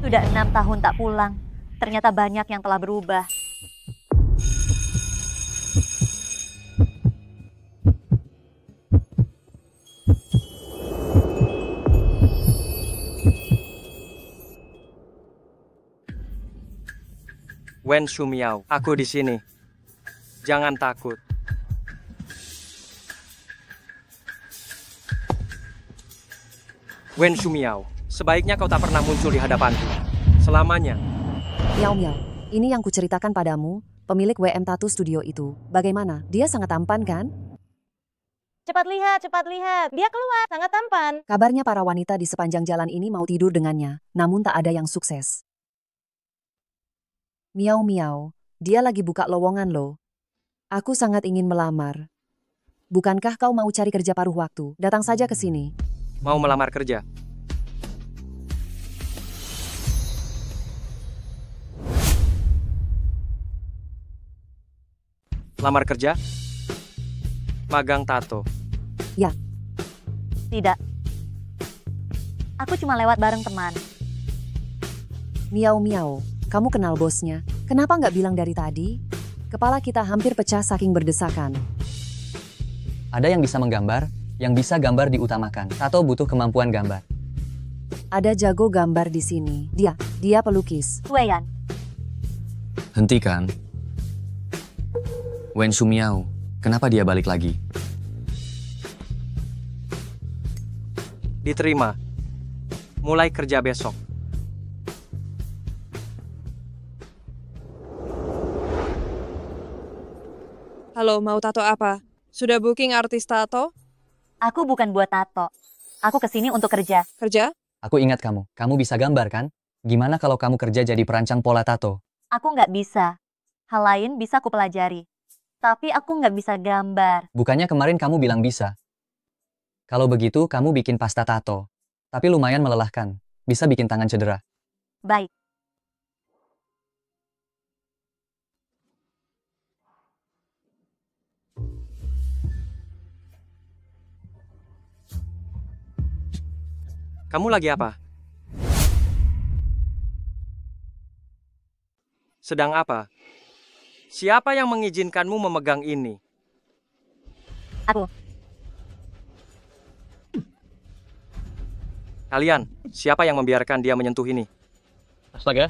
Sudah 6 tahun tak pulang. Ternyata banyak yang telah berubah. Wen Shumiao, aku di sini. Jangan takut. Wen Shumiao, sebaiknya kau tak pernah muncul di hadapanku. Selamanya. Miao Miao, ini yang kuceritakan padamu, pemilik WM Tattoo Studio itu. Bagaimana? Dia sangat tampan kan? Cepat lihat, cepat lihat. Dia keluar, sangat tampan. Kabarnya para wanita di sepanjang jalan ini mau tidur dengannya, namun tak ada yang sukses. Miao Miao, dia lagi buka lowongan loh. Aku sangat ingin melamar. Bukankah kau mau cari kerja paruh waktu? Datang saja ke sini. Mau melamar kerja? Lamar kerja? Magang tato? Ya. Tidak. Aku cuma lewat bareng teman. Miao Miao, kamu kenal bosnya? Kenapa nggak bilang dari tadi? Kepala kita hampir pecah saking berdesakan. Ada yang bisa menggambar, yang bisa gambar diutamakan. Tato butuh kemampuan gambar. Ada jago gambar di sini. Dia pelukis. Weyan, Hentikan. Wen Shumiao, kenapa dia balik lagi? Diterima. Mulai kerja besok. Halo, mau tato apa? Sudah booking artis tato? aku bukan buat tato. Aku kesini untuk kerja. Kerja? Aku ingat kamu. Kamu bisa gambar kan? Gimana kalau kamu kerja jadi perancang pola tato? Aku nggak bisa. Hal lain bisa aku pelajari. Tapi aku nggak bisa gambar. Bukannya kemarin kamu bilang bisa. Kalau begitu, kamu bikin pasta tato. Tapi lumayan melelahkan. Bisa bikin tangan cedera. Baik. Kamu lagi apa? Sedang apa? Siapa yang mengizinkanmu memegang ini? Aku. Kalian, siapa yang membiarkan dia menyentuh ini? Astaga,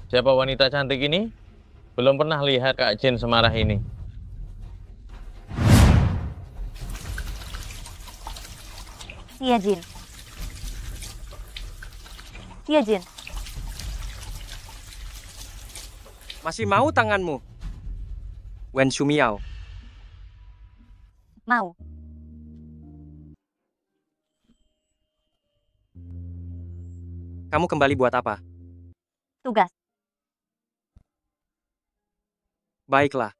siapa wanita cantik ini? Belum pernah lihat Kak Jin semarah ini. Sia Jin. Sia Jin. Masih mau tanganmu? Wen Shumiao. Mau. Kamu kembali buat apa? Tugas. Baiklah.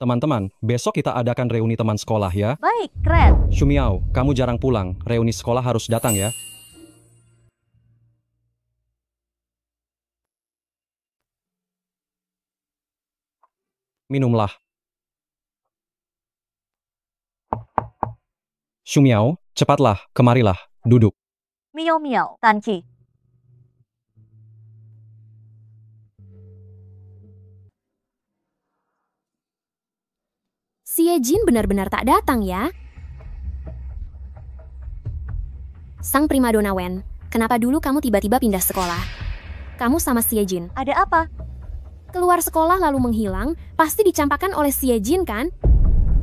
Teman-teman, besok kita adakan reuni teman sekolah ya. Baik, keren. Shumiao, kamu jarang pulang. Reuni sekolah harus datang ya. Minumlah. Shumiao, cepatlah, kemarilah, duduk. Miao Miao, Tanci. Sia Jin benar-benar tak datang ya. Sang primadona Wen, kenapa dulu kamu tiba-tiba pindah sekolah? Kamu sama Sia Jin. Ada apa? Keluar sekolah lalu menghilang, pasti dicampakkan oleh Sia Jin kan?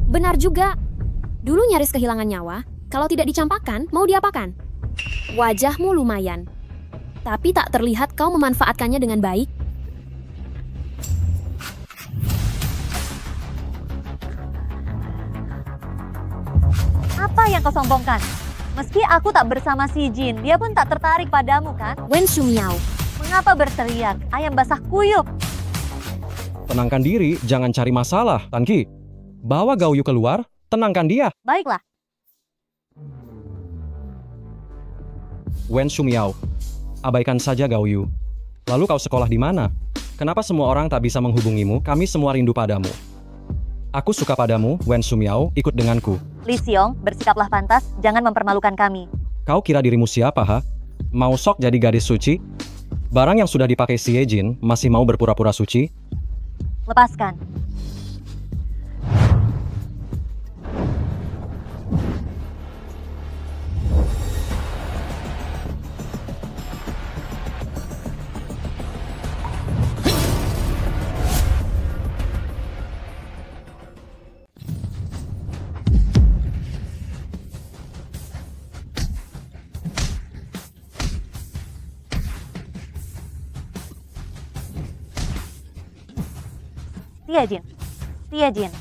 Benar juga. Dulu nyaris kehilangan nyawa, kalau tidak dicampakkan, mau diapakan? Wajahmu lumayan. Tapi tak terlihat kau memanfaatkannya dengan baik. Apa yang kau sombongkan? Meski aku tak bersama si Jin, dia pun tak tertarik padamu kan? Wen Shumiao. Mengapa berteriak? Ayam basah kuyup. Tenangkan diri, jangan cari masalah, Tanki. Bawa Gao Yu keluar, tenangkan dia. Baiklah. Wen Shumiao, abaikan saja Gao Yu. Lalu kau sekolah di mana? Kenapa semua orang tak bisa menghubungimu? Kami semua rindu padamu. Aku suka padamu, Wen Sumiao, ikut denganku. Li Xiong, bersikaplah pantas, jangan mempermalukan kami. Kau kira dirimu siapa, ha? Mau sok jadi gadis suci? Barang yang sudah dipakai si Yejin masih mau berpura-pura suci? Lepaskan. Tiajin. Tiajin.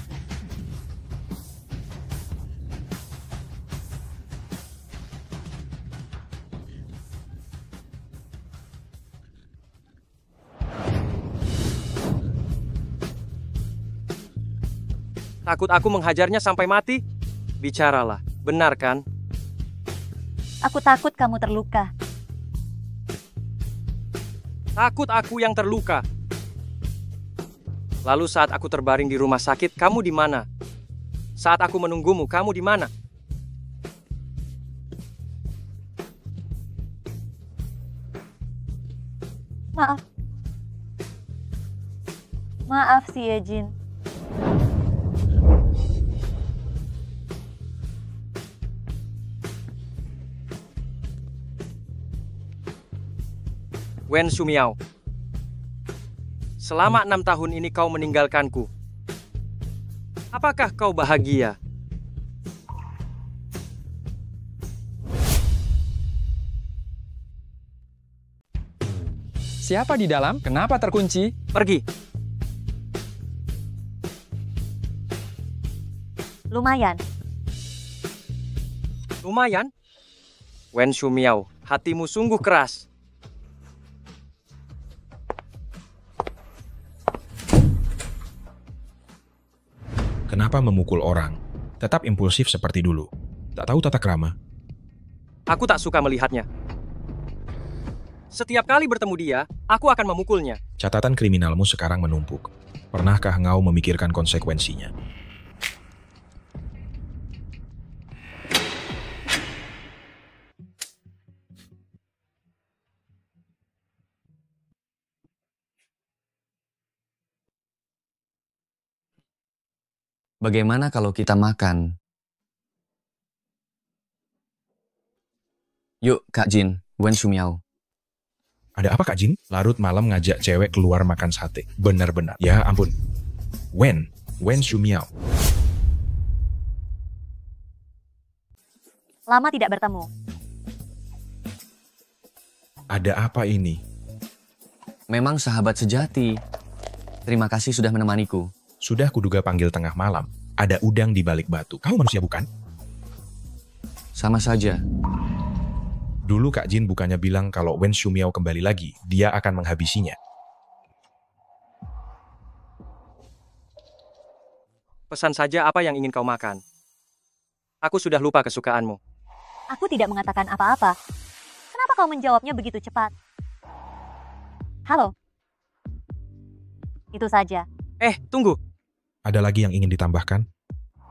Takut aku menghajarnya sampai mati? Bicaralah, benar kan? Aku takut kamu terluka. Takut aku yang terluka. Lalu saat aku terbaring di rumah sakit, kamu di mana? Saat aku menunggumu, kamu di mana? Maaf. Maaf si Yejin. Wen Sumiao. Selama 6 tahun ini kau meninggalkanku. Apakah kau bahagia? Siapa di dalam? Kenapa terkunci? Pergi. Lumayan. Lumayan? Wen Sumiao, hatimu sungguh keras. Kenapa memukul orang? Tetap impulsif seperti dulu. Tak tahu tata krama. Aku tak suka melihatnya. Setiap kali bertemu dia, aku akan memukulnya. Catatan kriminalmu sekarang menumpuk. Pernahkah engkau memikirkan konsekuensinya? Bagaimana kalau kita makan? Yuk, Kak Jin, Wen Sumiao. Ada apa Kak Jin? Larut malam ngajak cewek keluar makan sate. Benar-benar. Ya ampun. Wen Sumiao. Lama tidak bertemu. Ada apa ini? Memang sahabat sejati. Terima kasih sudah menemaniku. Sudah kuduga panggil tengah malam. Ada udang di balik batu. Kamu manusia bukan? Sama saja. Dulu Kak Jin bukannya bilang kalau Wen Sumiao kembali lagi, dia akan menghabisinya. Pesan saja apa yang ingin kau makan. Aku sudah lupa kesukaanmu. Aku tidak mengatakan apa-apa. Kenapa kau menjawabnya begitu cepat? Halo. Itu saja. Tunggu. Ada lagi yang ingin ditambahkan?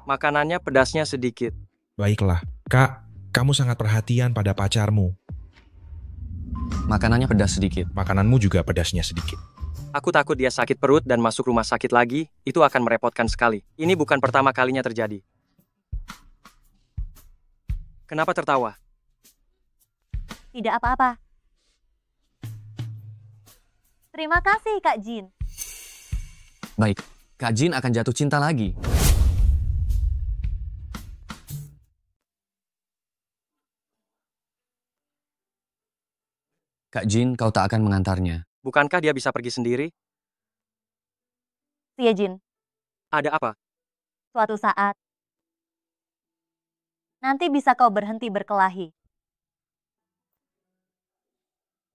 Makanannya pedasnya sedikit. Baiklah. Kak, kamu sangat perhatian pada pacarmu. Makanannya pedas sedikit. Makananmu juga pedasnya sedikit. Aku takut dia sakit perut dan masuk rumah sakit lagi. Itu akan merepotkan sekali. Ini bukan pertama kalinya terjadi. Kenapa tertawa? Tidak apa-apa. Terima kasih, Kak Jin. Baik, Kak Jin akan jatuh cinta lagi. Kak Jin, kau tak akan mengantarnya. Bukankah dia bisa pergi sendiri? Si Yejin, Ada apa? suatu saat nanti bisa kau berhenti berkelahi.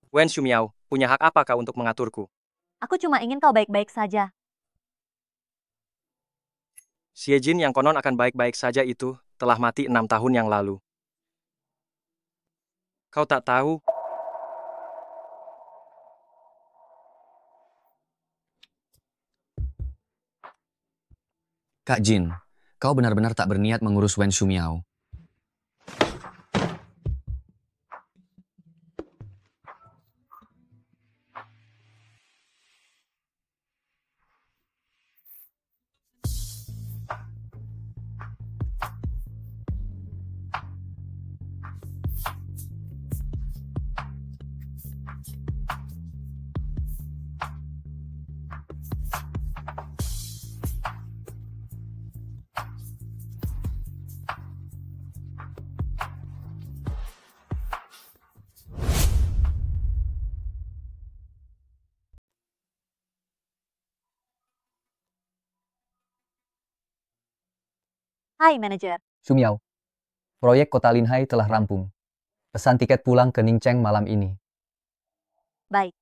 Wen Sumiao, punya hak apa kau untuk mengaturku? Aku cuma ingin kau baik-baik saja. Si Yejin yang konon akan baik-baik saja itu telah mati 6 tahun yang lalu. Kau tak tahu? Kak Jin, kau benar-benar tak berniat mengurus Wen Shumiao. Hai manajer, Shumiao, proyek Kota Linhai telah rampung. Pesan tiket pulang ke Ningcheng malam ini. baik.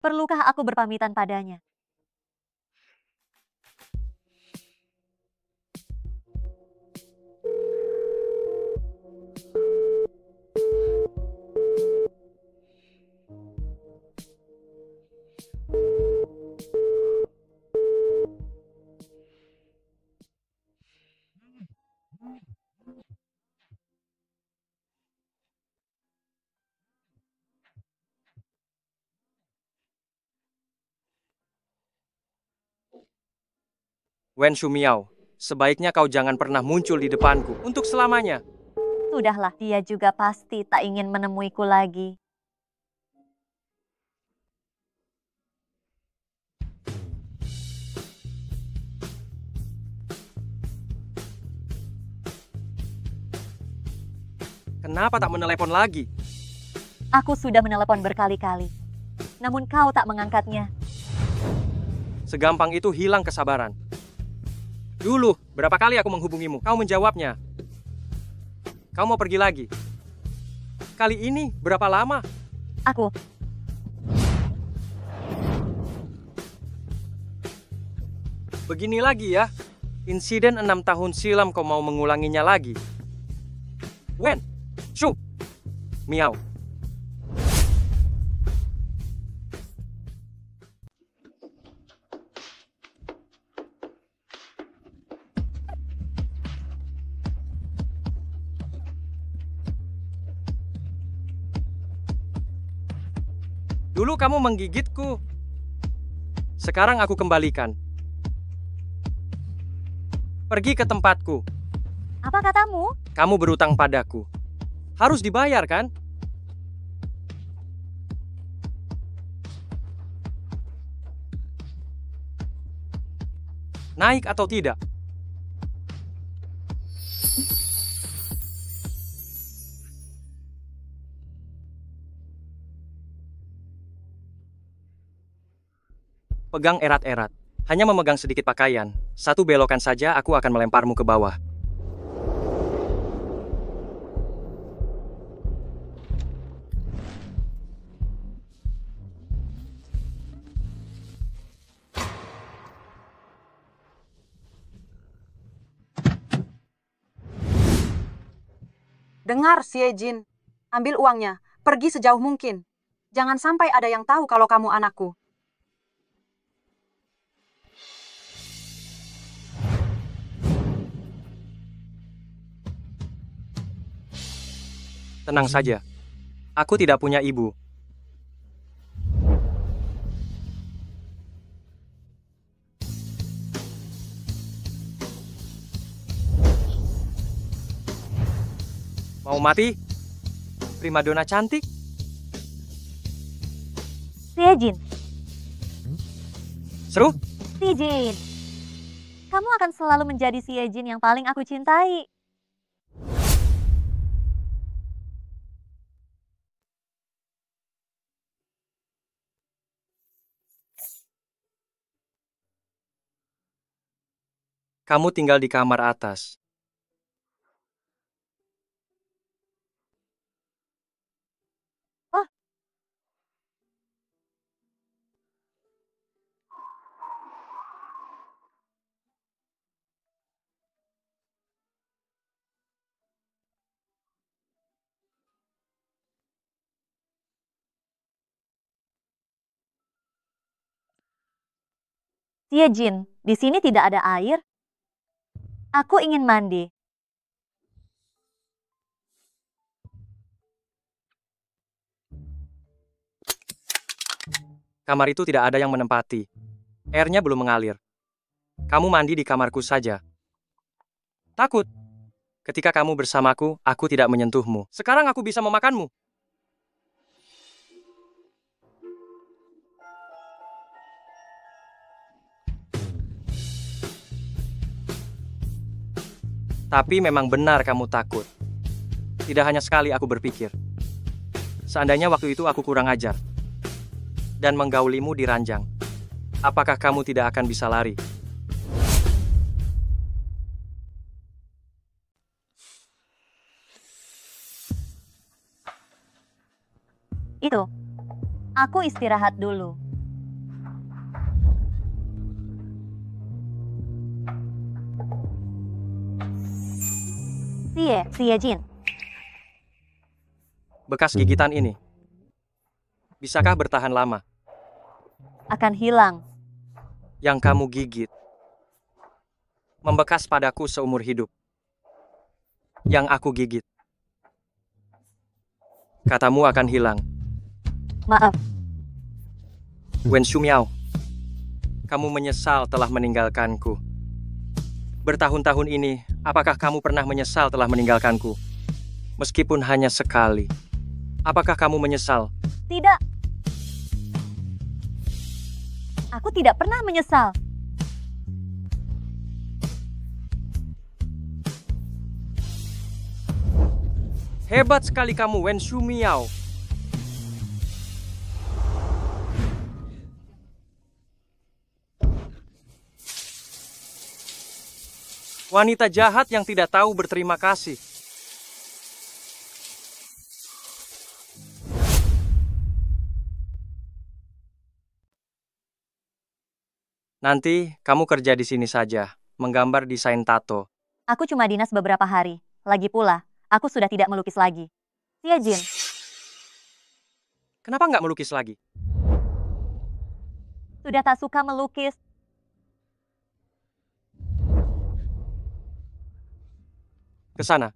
Perlukah aku berpamitan padanya? Wen Shumiao, sebaiknya kau jangan pernah muncul di depanku untuk selamanya. Sudahlah, dia juga pasti tak ingin menemuiku lagi. Kenapa tak menelepon lagi? Aku sudah menelepon berkali-kali, namun kau tak mengangkatnya. Segampang itu hilang kesabaran. Dulu, berapa kali aku menghubungimu, kau menjawabnya. Kau mau pergi lagi. Kali ini, berapa lama? Aku Begini lagi ya. Insiden 6 tahun silam kau mau mengulanginya lagi. Wen, Shu, Miao. Dulu kamu menggigitku. Sekarang aku kembalikan. Pergi ke tempatku. apa katamu? Kamu berutang padaku. Harus dibayar, kan? Naik atau tidak? Pegang erat-erat. Hanya memegang sedikit pakaian. Satu belokan saja aku akan melemparmu ke bawah. Dengar, Xie Jin. Ambil uangnya. Pergi sejauh mungkin. Jangan sampai ada yang tahu kalau kamu anakku. Tenang saja. Aku tidak punya ibu. Mau mati? Primadona cantik? Xie Jin, Seru? Xie Jin. Kamu akan selalu menjadi Xie Jin yang paling aku cintai. Kamu tinggal di kamar atas. Oh, Xie Jin, di sini tidak ada air. Aku ingin mandi. Kamar itu tidak ada yang menempati. Airnya belum mengalir. Kamu mandi di kamarku saja. Takut? Ketika kamu bersamaku, aku tidak menyentuhmu. Sekarang aku bisa memakanmu. Tapi memang benar kamu takut. Tidak hanya sekali aku berpikir. Seandainya waktu itu aku kurang ajar dan menggaulimu di ranjang, apakah kamu tidak akan bisa lari? Itu. Aku istirahat dulu. Xie Jin. Bekas gigitan ini, bisakah bertahan lama? Akan hilang. Yang kamu gigit membekas padaku seumur hidup. Yang aku gigit, katamu akan hilang. Maaf. Wen Shumiao, kamu menyesal telah meninggalkanku. Bertahun-tahun ini, apakah kamu pernah menyesal telah meninggalkanku? Meskipun hanya sekali. Apakah kamu menyesal? Tidak. Aku tidak pernah menyesal. Hebat sekali kamu, Wen Shumiao. Wanita jahat yang tidak tahu berterima kasih. Nanti kamu kerja di sini saja, menggambar desain tato. Aku cuma dinas beberapa hari. Lagi pula, aku sudah tidak melukis lagi. Xie Jin. Kenapa nggak melukis lagi? Sudah tak suka melukis. Ke sana.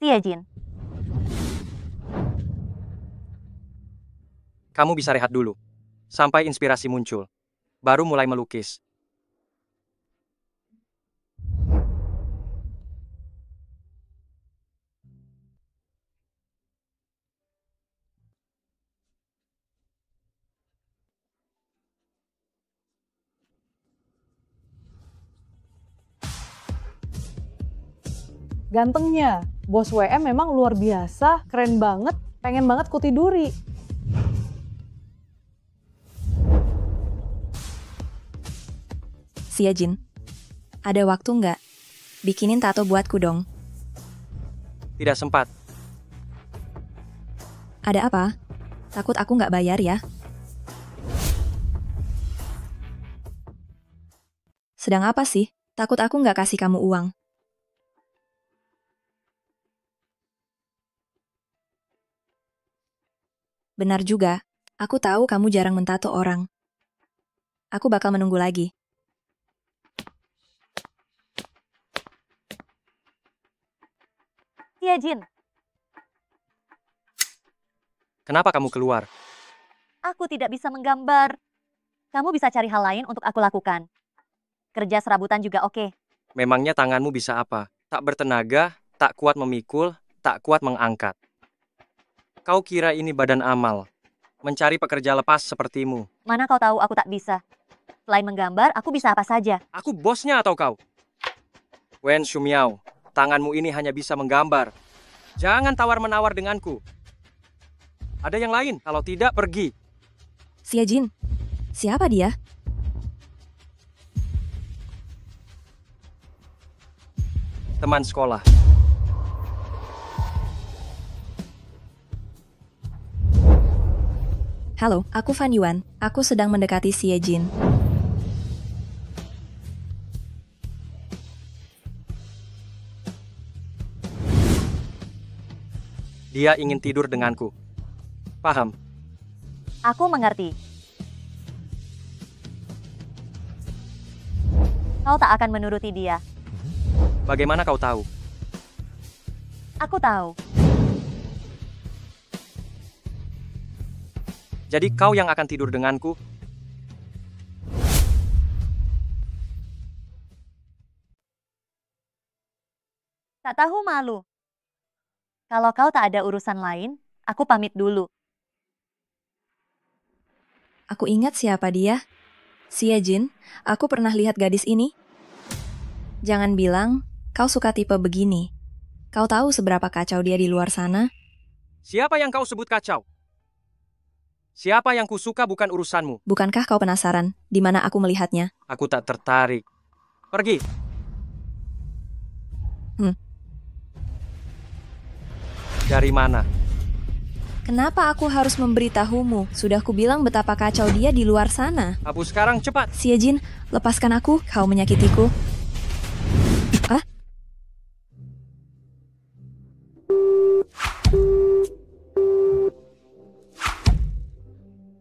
Xie Jin. Kamu bisa rehat dulu, sampai inspirasi muncul. Baru mulai melukis. Gantengnya, bos WM memang luar biasa, keren banget, pengen banget ku tiduri. Xie Jin, ada waktu nggak? Bikinin tato buatku dong. Tidak sempat. Ada apa? Takut aku nggak bayar ya? Sedang apa sih? Takut aku nggak kasih kamu uang. Benar juga, aku tahu kamu jarang mentato orang. Aku bakal menunggu lagi. Xie Jin. Kenapa kamu keluar? Aku tidak bisa menggambar. Kamu bisa cari hal lain untuk aku lakukan. Kerja serabutan juga oke. Memangnya tanganmu bisa apa? Tak bertenaga, tak kuat memikul, tak kuat mengangkat. Kau kira ini badan amal? Mencari pekerja lepas sepertimu. Mana kau tahu aku tak bisa? Selain menggambar, aku bisa apa saja. Aku bosnya atau kau? Wen Shumiao, tanganmu ini hanya bisa menggambar. Jangan tawar-menawar denganku. Ada yang lain, kalau tidak pergi. Xie Jin, siapa dia? Teman sekolah. Halo, aku Fan Yuan. Aku sedang mendekati Xie Jin. Dia ingin tidur denganku. Paham? Aku mengerti. kau tak akan menuruti dia. Bagaimana kau tahu? Aku tahu. Jadi kau yang akan tidur denganku? Tak tahu malu. Kalau kau tak ada urusan lain, aku pamit dulu. Aku ingat siapa dia. Siejin, aku pernah lihat gadis ini. Jangan bilang kau suka tipe begini. Kau tahu seberapa kacau dia di luar sana? Siapa yang kau sebut kacau? Siapa yang kusuka bukan urusanmu. Bukankah kau penasaran di mana aku melihatnya? Aku tak tertarik. Pergi. Dari mana? Kenapa aku harus memberitahumu? Sudah kubilang betapa kacau dia di luar sana. Hapus sekarang, cepat. Siejin, lepaskan aku. Kau menyakitiku. Ah?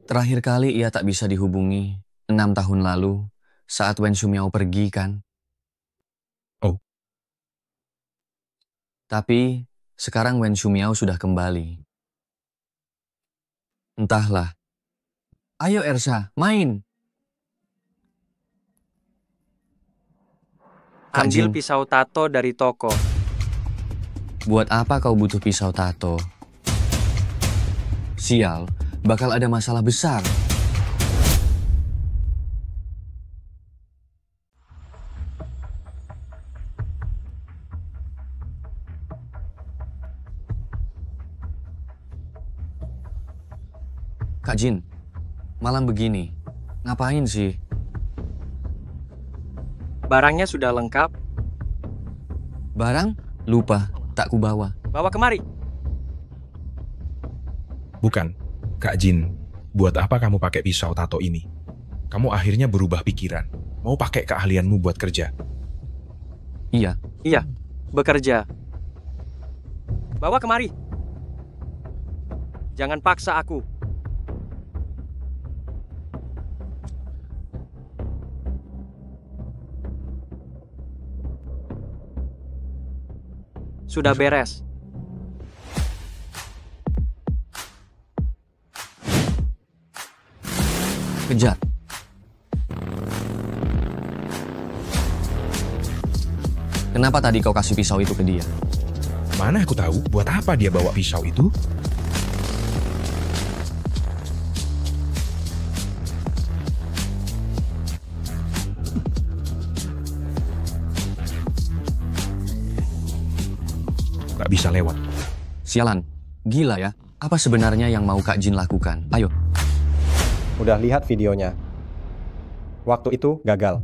Terakhir kali ia tak bisa dihubungi 6 tahun lalu saat Wen Shumiao pergi kan? Oh. Tapi sekarang Wen Shumiao sudah kembali. Entahlah. Ayo Ersa, main. Kak Ambil Jin, pisau tato dari toko. buat apa kau butuh pisau tato? Sial, bakal ada masalah besar. Kak Jin, malam begini, ngapain sih? Barangnya sudah lengkap. Barang? Lupa, tak kubawa. Bawa kemari. Bukan, Kak Jin, buat apa kamu pakai pisau tato ini? Kamu akhirnya berubah pikiran, mau pakai keahlianmu buat kerja. Iya. Iya, bekerja. Bawa kemari. Jangan paksa aku. Sudah beres. Kejar. Kenapa tadi kau kasih pisau itu ke dia? Mana aku tahu buat apa dia bawa pisau itu? Gak bisa lewat. Sialan, gila ya. Apa sebenarnya yang mau Kak Jin lakukan? Ayo. Udah lihat videonya. Waktu itu gagal.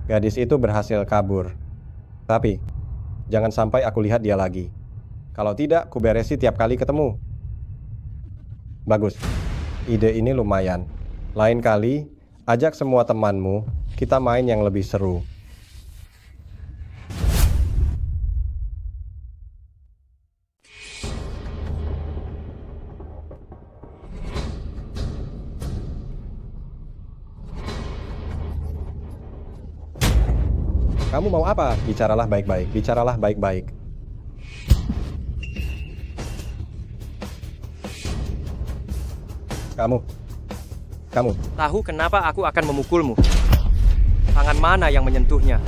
Gadis itu berhasil kabur. Tapi, jangan sampai aku lihat dia lagi. Kalau tidak, ku beresi tiap kali ketemu. Bagus. Ide ini lumayan. Lain kali, ajak semua temanmu, kita main yang lebih seru. Kamu mau apa? Bicaralah baik-baik. Bicaralah baik-baik. Kamu. Tahu kenapa aku akan memukulmu? Tangan mana yang menyentuhnya?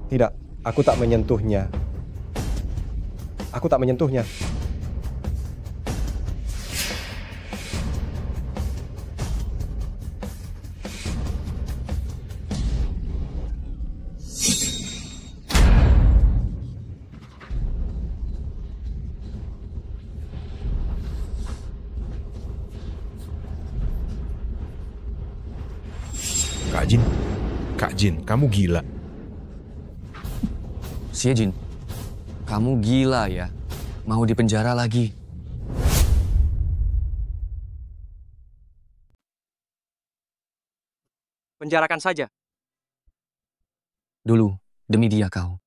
Tidak, aku tak menyentuhnya. Aku tak menyentuhnya. Kak Jin, kamu gila. Siejin, kamu gila ya? Mau dipenjara lagi? Penjarakan saja. Dulu, demi dia kau.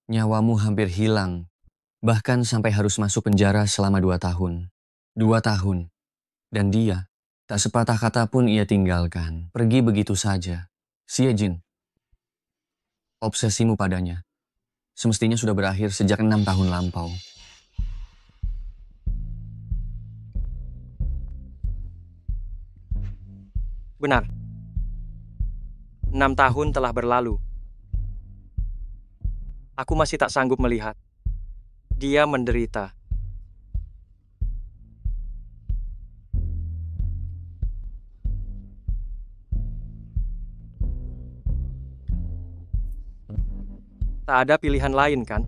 Nyawamu hampir hilang. Bahkan sampai harus masuk penjara selama 2 tahun. 2 tahun. Dan dia, tak sepatah kata pun ia tinggalkan. Pergi begitu saja. Xie Jin, obsesimu padanya semestinya sudah berakhir sejak 6 tahun lampau. Benar. 6 tahun telah berlalu. Aku masih tak sanggup melihat dia menderita. Tak ada pilihan lain, kan?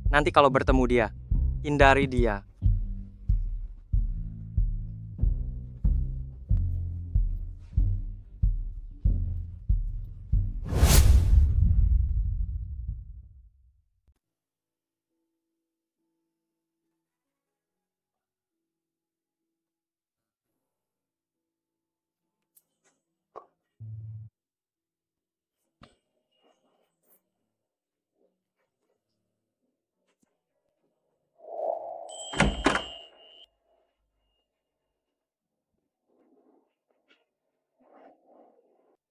Nanti kalau bertemu dia, hindari dia.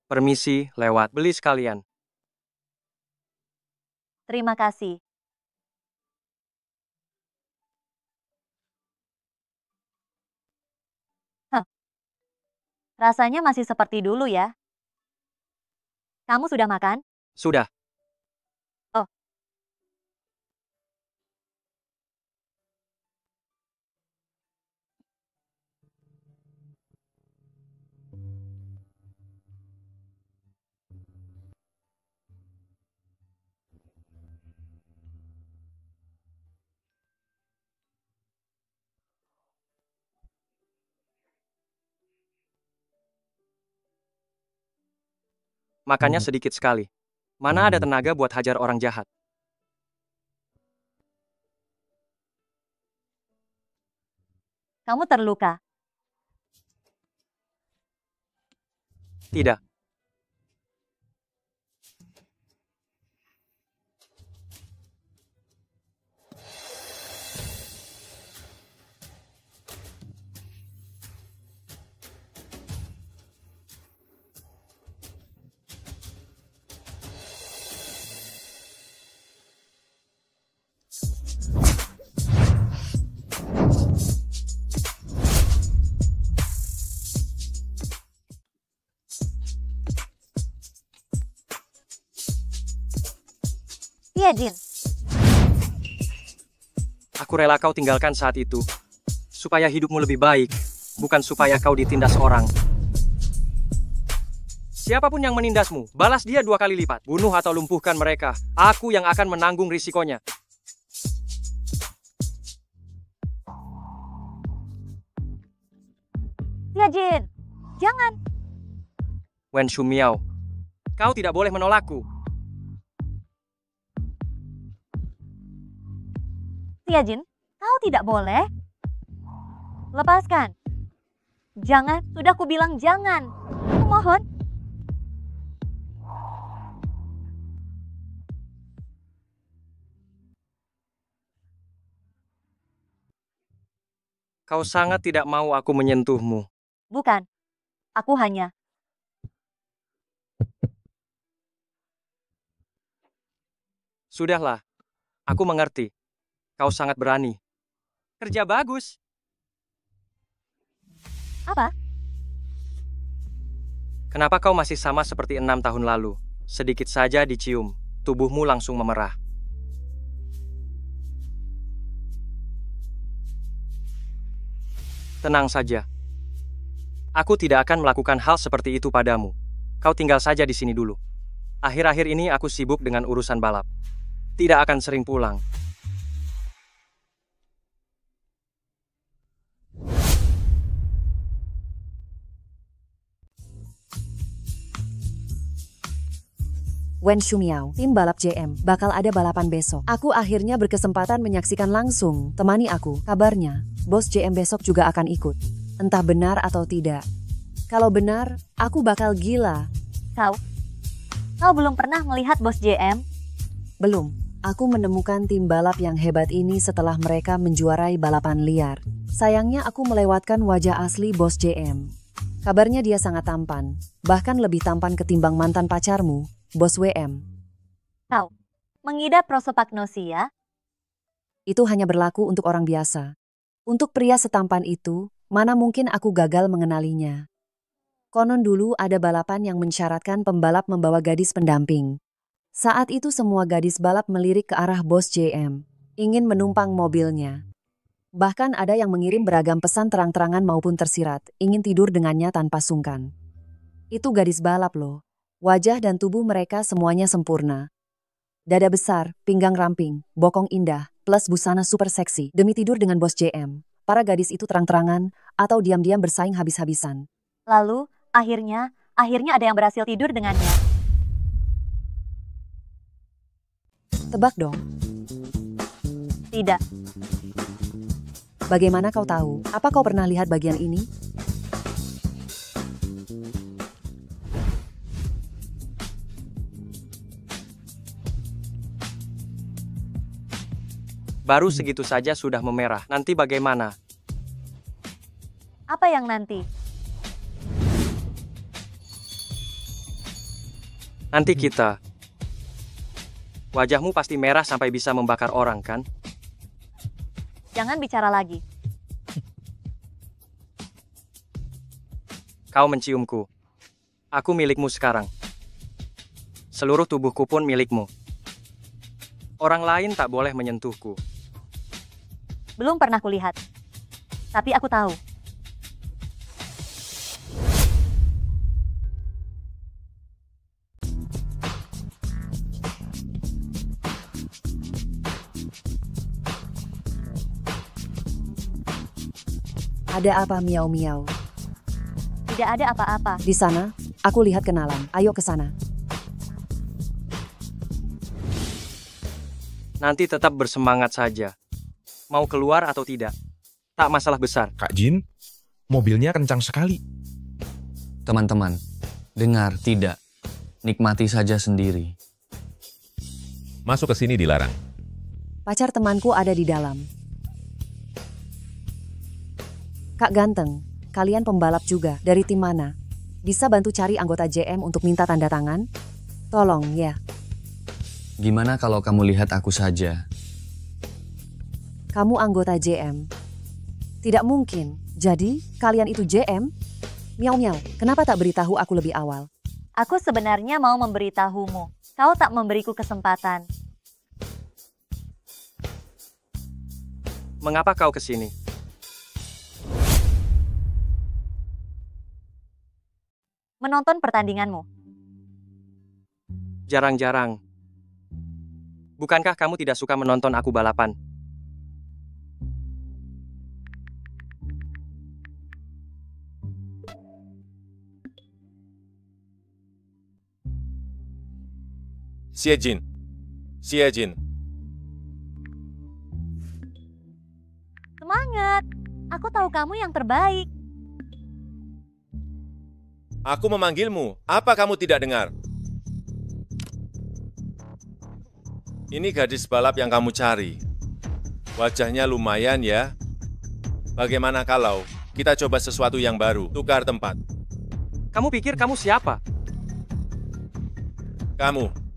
Permisi, lewat. Beli sekalian. Terima kasih. Rasanya masih seperti dulu ya. Kamu sudah makan? Sudah. Oh. Makannya sedikit sekali. Mana ada tenaga buat hajar orang jahat? Kamu terluka? Tidak. Iya, Jin. Aku rela kau tinggalkan saat itu, supaya hidupmu lebih baik, bukan supaya kau ditindas orang. Siapapun yang menindasmu, balas dia 2 kali lipat. Bunuh atau lumpuhkan mereka. Aku yang akan menanggung risikonya. Iya, Jin. Jangan. Wen Shumiao, kau tidak boleh menolakku. Iya, Jin. Kau tidak boleh. Lepaskan. Jangan. Sudah ku bilang jangan. Aku mohon. Kau sangat tidak mau aku menyentuhmu. Bukan. Aku hanya... Sudahlah. Aku mengerti. Kau sangat berani. Kerja bagus. Apa? Kenapa kau masih sama seperti 6 tahun lalu? Sedikit saja dicium, tubuhmu langsung memerah. Tenang saja. Aku tidak akan melakukan hal seperti itu padamu. Kau tinggal saja di sini dulu. Akhir-akhir ini aku sibuk dengan urusan balap. Tidak akan sering pulang. Wen Shumiao, tim balap JM, bakal ada balapan besok. Aku akhirnya berkesempatan menyaksikan langsung. Temani aku. Kabarnya, bos JM besok juga akan ikut. Entah benar atau tidak. Kalau benar, aku bakal gila. Kau belum pernah melihat bos JM? Belum. Aku menemukan tim balap yang hebat ini setelah mereka menjuarai balapan liar. Sayangnya aku melewatkan wajah asli Bos JM. Kabarnya dia sangat tampan, bahkan lebih tampan ketimbang mantan pacarmu, Bos WM. Kau mengidap prosopagnosia? Itu hanya berlaku untuk orang biasa. Untuk pria setampan itu, mana mungkin aku gagal mengenalinya. Konon dulu ada balapan yang mensyaratkan pembalap membawa gadis pendamping. Saat itu semua gadis balap melirik ke arah Bos JM, ingin menumpang mobilnya. Bahkan ada yang mengirim beragam pesan terang-terangan maupun tersirat, ingin tidur dengannya tanpa sungkan. Itu gadis balap loh. Wajah dan tubuh mereka semuanya sempurna. Dada besar, pinggang ramping, bokong indah, plus busana super seksi. Demi tidur dengan Bos JM, para gadis itu terang-terangan atau diam-diam bersaing habis-habisan. Lalu, akhirnya ada yang berhasil tidur dengannya. Tebak dong. Tidak. Bagaimana kau tahu? Apa kau pernah lihat bagian ini? Baru segitu saja sudah memerah. Nanti bagaimana? Apa yang nanti? Nanti kita. Wajahmu pasti merah sampai bisa membakar orang, kan? Jangan bicara lagi. Kau menciumku. Aku milikmu sekarang. Seluruh tubuhku pun milikmu. Orang lain tak boleh menyentuhku. Belum pernah kulihat. Tapi aku tahu. Ada apa miau-miau? Tidak ada apa-apa. Di sana, aku lihat kenalan. Ayo ke sana. Nanti tetap bersemangat saja. Mau keluar atau tidak, tak masalah besar. Kak Jin, mobilnya kencang sekali. Teman-teman, dengar tidak. Nikmati saja sendiri. Masuk ke sini dilarang. Pacar temanku ada di dalam. Kak Ganteng, kalian pembalap juga, dari tim mana? Bisa bantu cari anggota JM untuk minta tanda tangan? Tolong ya. Gimana kalau kamu lihat aku saja? Kamu anggota JM? Tidak mungkin. Jadi, kalian itu JM? Miau-miau, kenapa tak beritahu aku lebih awal? Aku sebenarnya mau memberitahumu. Kau tak memberiku kesempatan. Mengapa kau ke sini? Menonton pertandinganmu. Jarang-jarang. Bukankah kamu tidak suka menonton aku balapan? Siejin. Semangat. Aku tahu kamu yang terbaik. Aku memanggilmu. Apa kamu tidak dengar? Ini gadis balap yang kamu cari. Wajahnya lumayan ya. Bagaimana kalau kita coba sesuatu yang baru, tukar tempat? Kamu pikir kamu siapa? Kamu.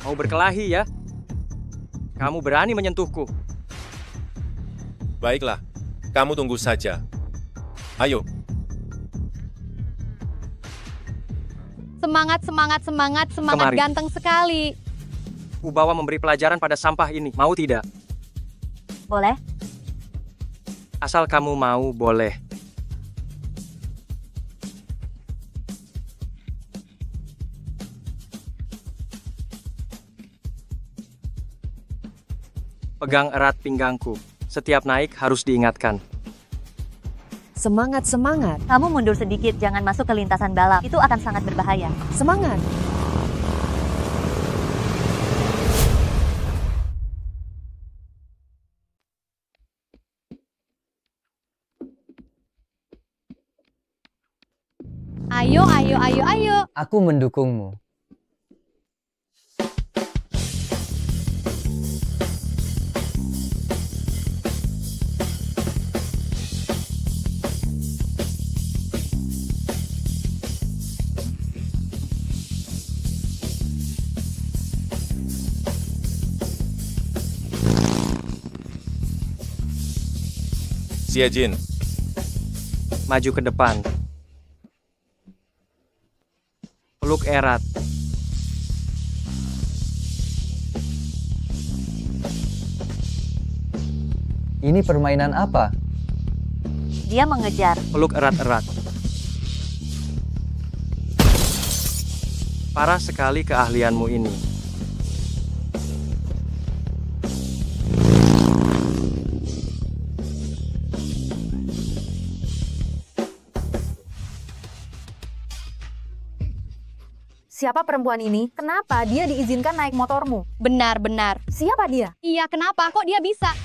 Mau berkelahi ya? Kamu berani menyentuhku. Baiklah, kamu tunggu saja. Ayo. Semangat Kemari. ganteng sekali. Ubawa memberi pelajaran pada sampah ini. Mau tidak? Boleh? Asal kamu mau, boleh. Pegang erat pinggangku. Setiap naik harus diingatkan. Semangat. Kamu mundur sedikit, jangan masuk ke lintasan balap. Itu akan sangat berbahaya. Semangat. Ayo, ayo, ayo, ayo. Aku mendukungmu. Xie Jin, Maju ke depan. Peluk erat. Ini permainan apa? Dia mengejar. Peluk erat-erat. Parah sekali keahlianmu ini. Siapa perempuan ini? Kenapa dia diizinkan naik motormu? Benar, benar. Siapa dia? Iya, kenapa? Kok dia bisa?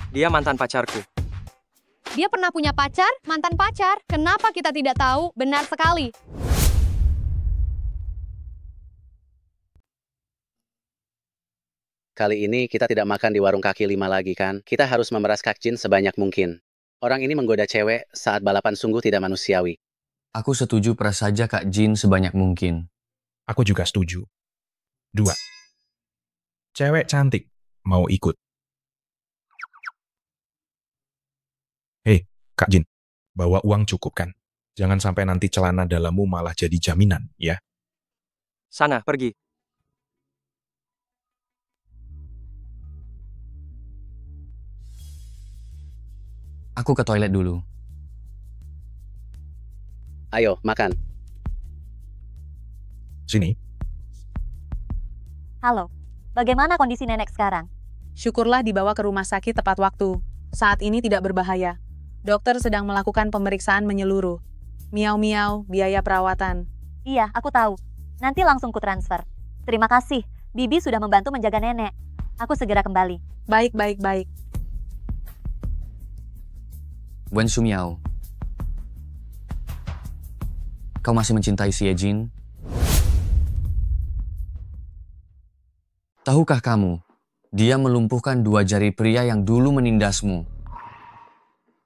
Dia mantan pacarku. Dia pernah punya pacar? Mantan pacar? Kenapa kita tidak tahu? Benar sekali. Kali ini kita tidak makan di warung kaki lima lagi kan? Kita harus memeras Kak Jin sebanyak mungkin. Orang ini menggoda cewek saat balapan sungguh tidak manusiawi. Aku setuju peras saja Kak Jin sebanyak mungkin. Aku juga setuju. 2. Cewek cantik, mau ikut. Hei, Kak Jin, bawa uang cukup kan? Jangan sampai nanti celana dalammu malah jadi jaminan, ya? Sana, pergi. Aku ke toilet dulu. Ayo, makan. Sini. Halo, bagaimana kondisi nenek sekarang? Syukurlah dibawa ke rumah sakit tepat waktu. Saat ini tidak berbahaya. Dokter sedang melakukan pemeriksaan menyeluruh. Miau-miau, biaya perawatan. Iya, aku tahu. Nanti langsung ku transfer. Terima kasih, Bibi sudah membantu menjaga nenek. Aku segera kembali. Baik, baik, baik. Wen Shumiao. Kau masih mencintai Xie Jin? Tahukah kamu, dia melumpuhkan 2 jari pria yang dulu menindasmu.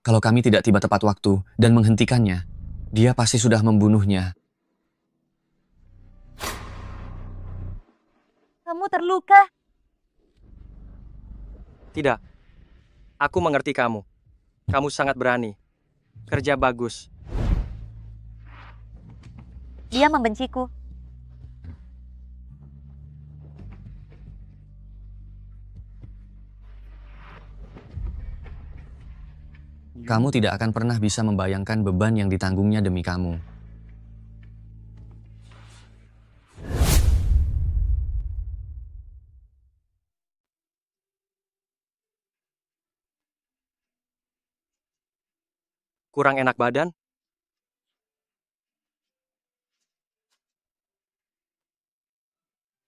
Kalau kami tidak tiba tepat waktu dan menghentikannya, dia pasti sudah membunuhnya. Kamu terluka? Tidak. Aku mengerti kamu. Kamu sangat berani. Kerja bagus. Dia membenciku. Kamu tidak akan pernah bisa membayangkan beban yang ditanggungnya demi kamu. Kurang enak badan?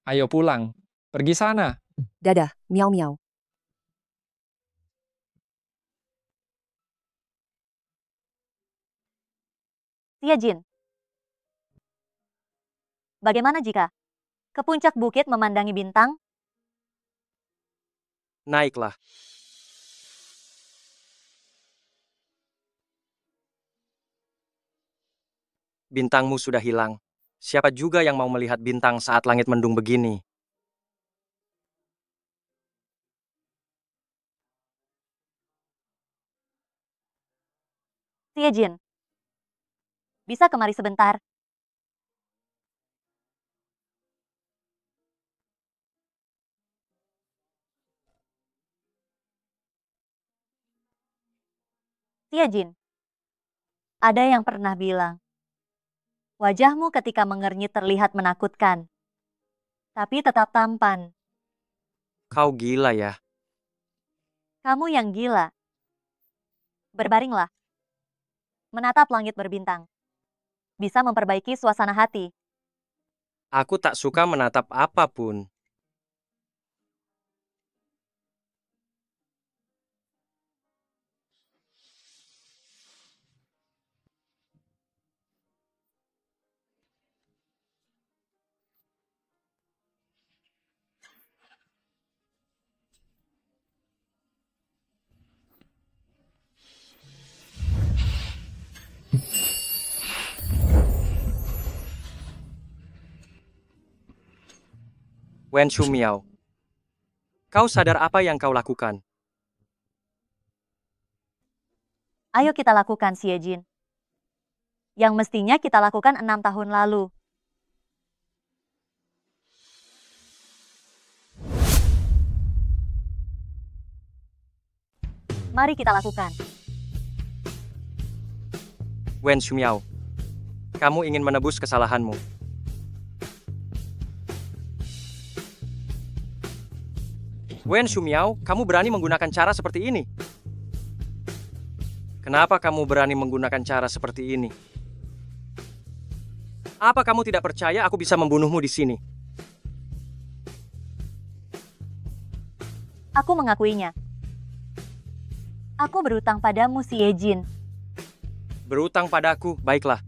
Ayo pulang. Pergi sana. Dadah, miau-miau. Xie Jin. Bagaimana jika ke puncak bukit memandangi bintang? Naiklah. Bintangmu sudah hilang. Siapa juga yang mau melihat bintang saat langit mendung begini? Xie Jin. Bisa kemari sebentar? Xie Jin. Ada yang pernah bilang, wajahmu ketika mengernyit terlihat menakutkan, tapi tetap tampan. Kau gila ya. Kamu yang gila. Berbaringlah. Menatap langit berbintang. Bisa memperbaiki suasana hati. Aku tak suka menatap apapun. Wen Shumiao, kau sadar apa yang kau lakukan? Ayo kita lakukan, Siejin. Yang mestinya kita lakukan 6 tahun lalu. Mari kita lakukan. Wen Shumiao, kamu ingin menebus kesalahanmu. Wen Shumiao, kamu berani menggunakan cara seperti ini? Kenapa kamu berani menggunakan cara seperti ini? Apa kamu tidak percaya aku bisa membunuhmu di sini? Aku mengakuinya. Aku berutang padamu, Siejin. Berutang padaku, baiklah.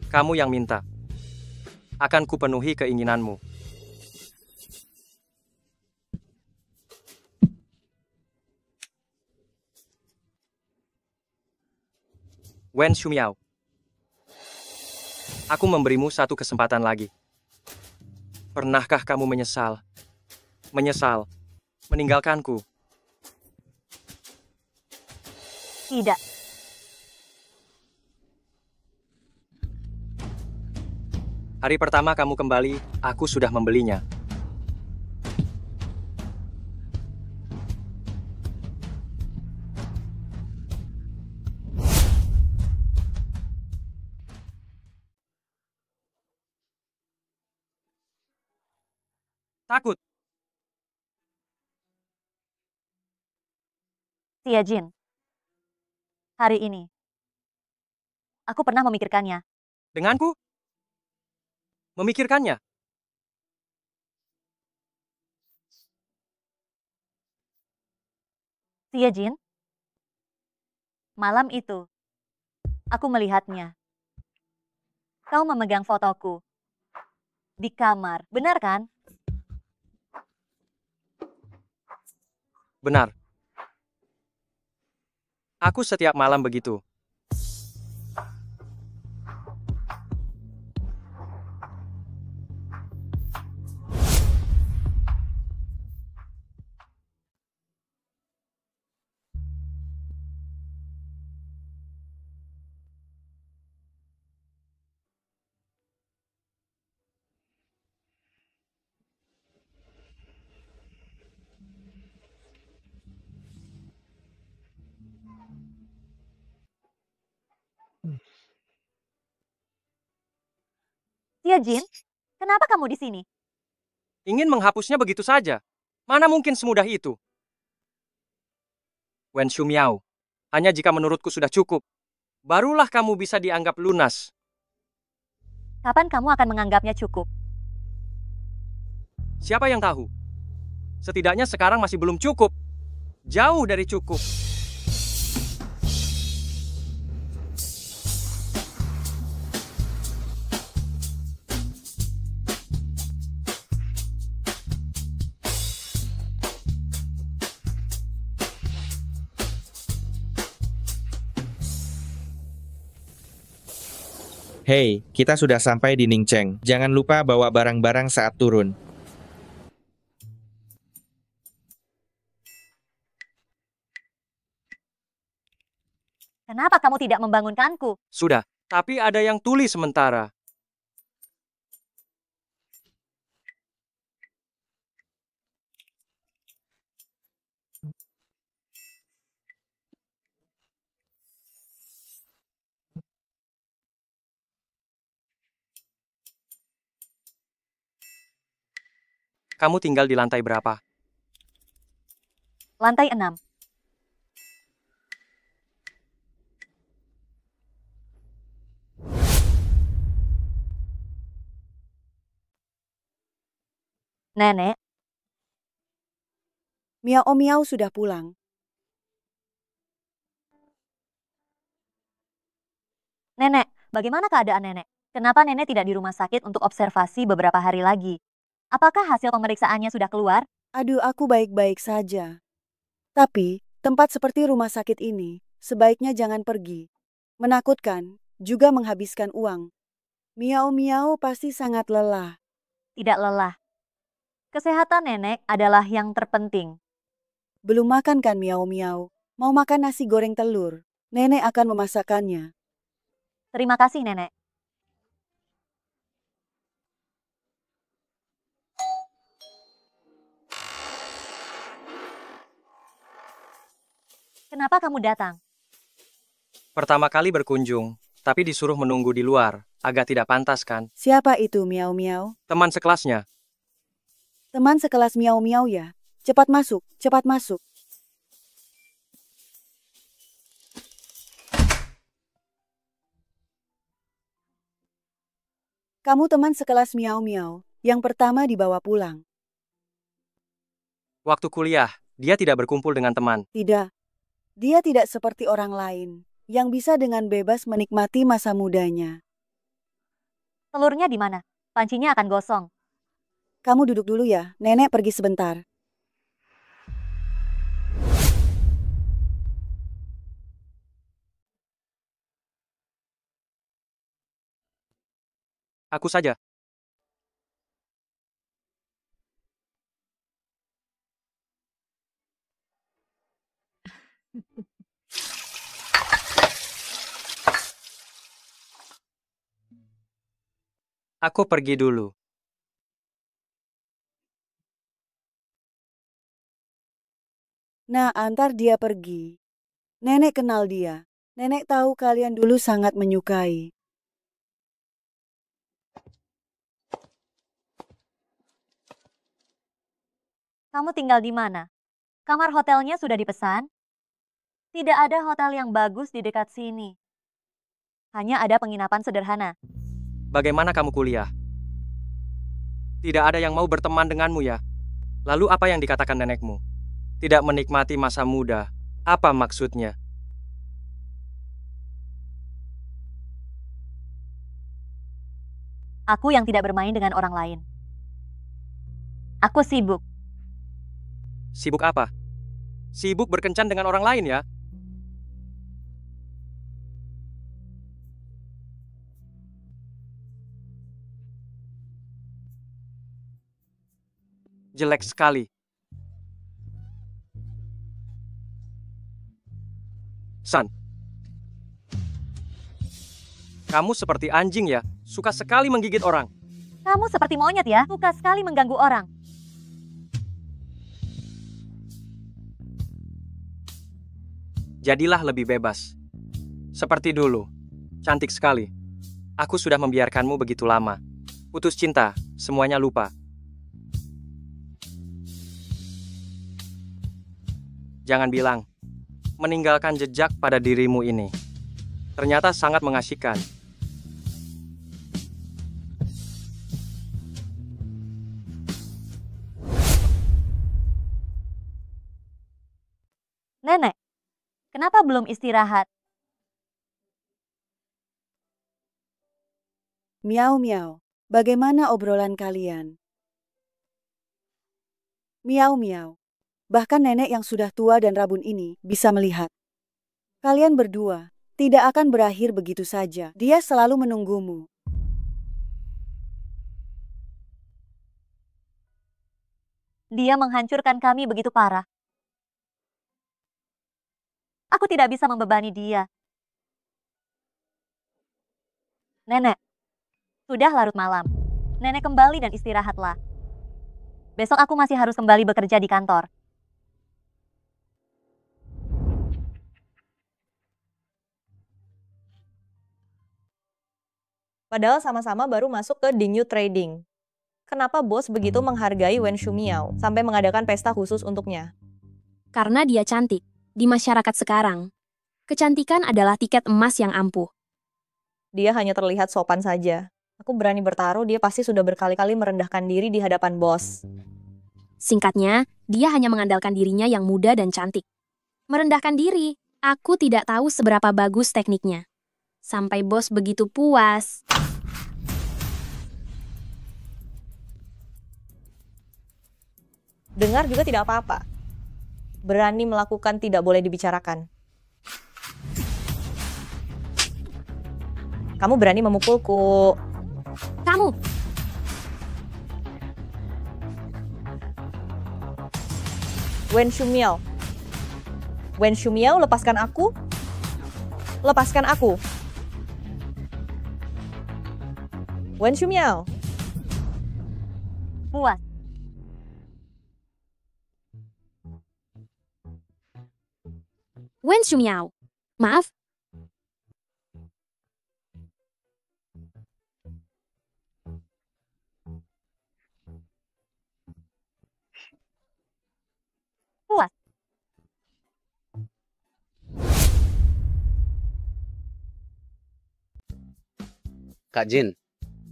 Kamu yang minta. Akan kupenuhi keinginanmu. Wen Shumiao, aku memberimu satu kesempatan lagi. Pernahkah kamu menyesal? Menyesal meninggalkanku? Tidak. Hari pertama kamu kembali, aku sudah membelinya. Takut. Siejin, hari ini, aku pernah memikirkannya. Denganku? Memikirkannya? Siejin, malam itu, aku melihatnya. Kau memegang fotoku di kamar, benar kan? Benar. Aku setiap malam begitu. Siejin, kenapa kamu di sini? Ingin menghapusnya begitu saja. Mana mungkin semudah itu? Wen Shumiao, hanya jika menurutku sudah cukup, barulah kamu bisa dianggap lunas. Kapan kamu akan menganggapnya cukup? Siapa yang tahu? Setidaknya sekarang masih belum cukup. Jauh dari cukup. Hei, kita sudah sampai di Ningcheng. Jangan lupa bawa barang-barang saat turun. Kenapa kamu tidak membangunkanku? Sudah, tapi ada yang tuli sementara. Kamu tinggal di lantai berapa? Lantai 6. Nenek, Miao Miao sudah pulang. Nenek, bagaimana keadaan nenek? Kenapa nenek tidak di rumah sakit untuk observasi beberapa hari lagi? Apakah hasil pemeriksaannya sudah keluar? Aduh, aku baik-baik saja. Tapi, tempat seperti rumah sakit ini, sebaiknya jangan pergi. Menakutkan, juga menghabiskan uang. Miao Miao pasti sangat lelah. Tidak lelah. Kesehatan nenek adalah yang terpenting. Belum makan kan miau-miau? Mau makan nasi goreng telur? Nenek akan memasakkannya. Terima kasih, Nenek. Kenapa kamu datang? Pertama kali berkunjung, tapi disuruh menunggu di luar. Agak tidak pantas kan? Siapa itu miau-miau? Teman sekelasnya. Teman sekelas miau-miau ya? Cepat masuk, cepat masuk. Kamu teman sekelas miau-miau yang pertama dibawa pulang. Waktu kuliah, dia tidak berkumpul dengan teman. Tidak. Dia tidak seperti orang lain yang bisa dengan bebas menikmati masa mudanya. Telurnya di mana? Pancinya akan gosong. Kamu duduk dulu ya, nenek pergi sebentar. Aku saja. Aku pergi dulu. Nah, antar dia pergi. Nenek kenal dia. Nenek tahu kalian dulu sangat menyukai. Kamu tinggal di mana? Kamar hotelnya sudah dipesan? Tidak ada hotel yang bagus di dekat sini. Hanya ada penginapan sederhana. Bagaimana kamu kuliah? Tidak ada yang mau berteman denganmu ya? Lalu apa yang dikatakan nenekmu? Tidak menikmati masa muda. Apa maksudnya? Aku yang tidak bermain dengan orang lain. Aku sibuk. Sibuk apa? Sibuk berkencan dengan orang lain ya? Jelek sekali. San, kamu seperti anjing ya, suka sekali menggigit orang. Kamu seperti monyet ya, suka sekali mengganggu orang. Jadilah lebih bebas. Seperti dulu. Cantik sekali. Aku sudah membiarkanmu begitu lama. Putus cinta, semuanya lupa. Jangan bilang, meninggalkan jejak pada dirimu ini. Ternyata sangat mengasihkan. Nenek, kenapa belum istirahat? Miau-miau, bagaimana obrolan kalian? Miau-miau. Bahkan nenek yang sudah tua dan rabun ini bisa melihat. Kalian berdua tidak akan berakhir begitu saja. Dia selalu menunggumu. Dia menghancurkan kami begitu parah. Aku tidak bisa membebani dia. Nenek, sudah larut malam. Nenek kembali dan istirahatlah. Besok aku masih harus kembali bekerja di kantor. Padahal sama-sama baru masuk ke Dingyu Trading. Kenapa bos begitu menghargai Wen Shumiao sampai mengadakan pesta khusus untuknya? Karena dia cantik. Di masyarakat sekarang, kecantikan adalah tiket emas yang ampuh. Dia hanya terlihat sopan saja. Aku berani bertaruh dia pasti sudah berkali-kali merendahkan diri di hadapan bos. Singkatnya, dia hanya mengandalkan dirinya yang muda dan cantik. Merendahkan diri, aku tidak tahu seberapa bagus tekniknya. Sampai bos begitu puas. Dengar juga tidak apa-apa. Berani melakukan tidak boleh dibicarakan. Kamu berani memukulku. Kamu! Wen Shumiao. Wen Shumiao, lepaskan aku. Lepaskan aku. Wen Shumiao. Puas. Wen Shumiao. Maaf. Puas. Kak Jin,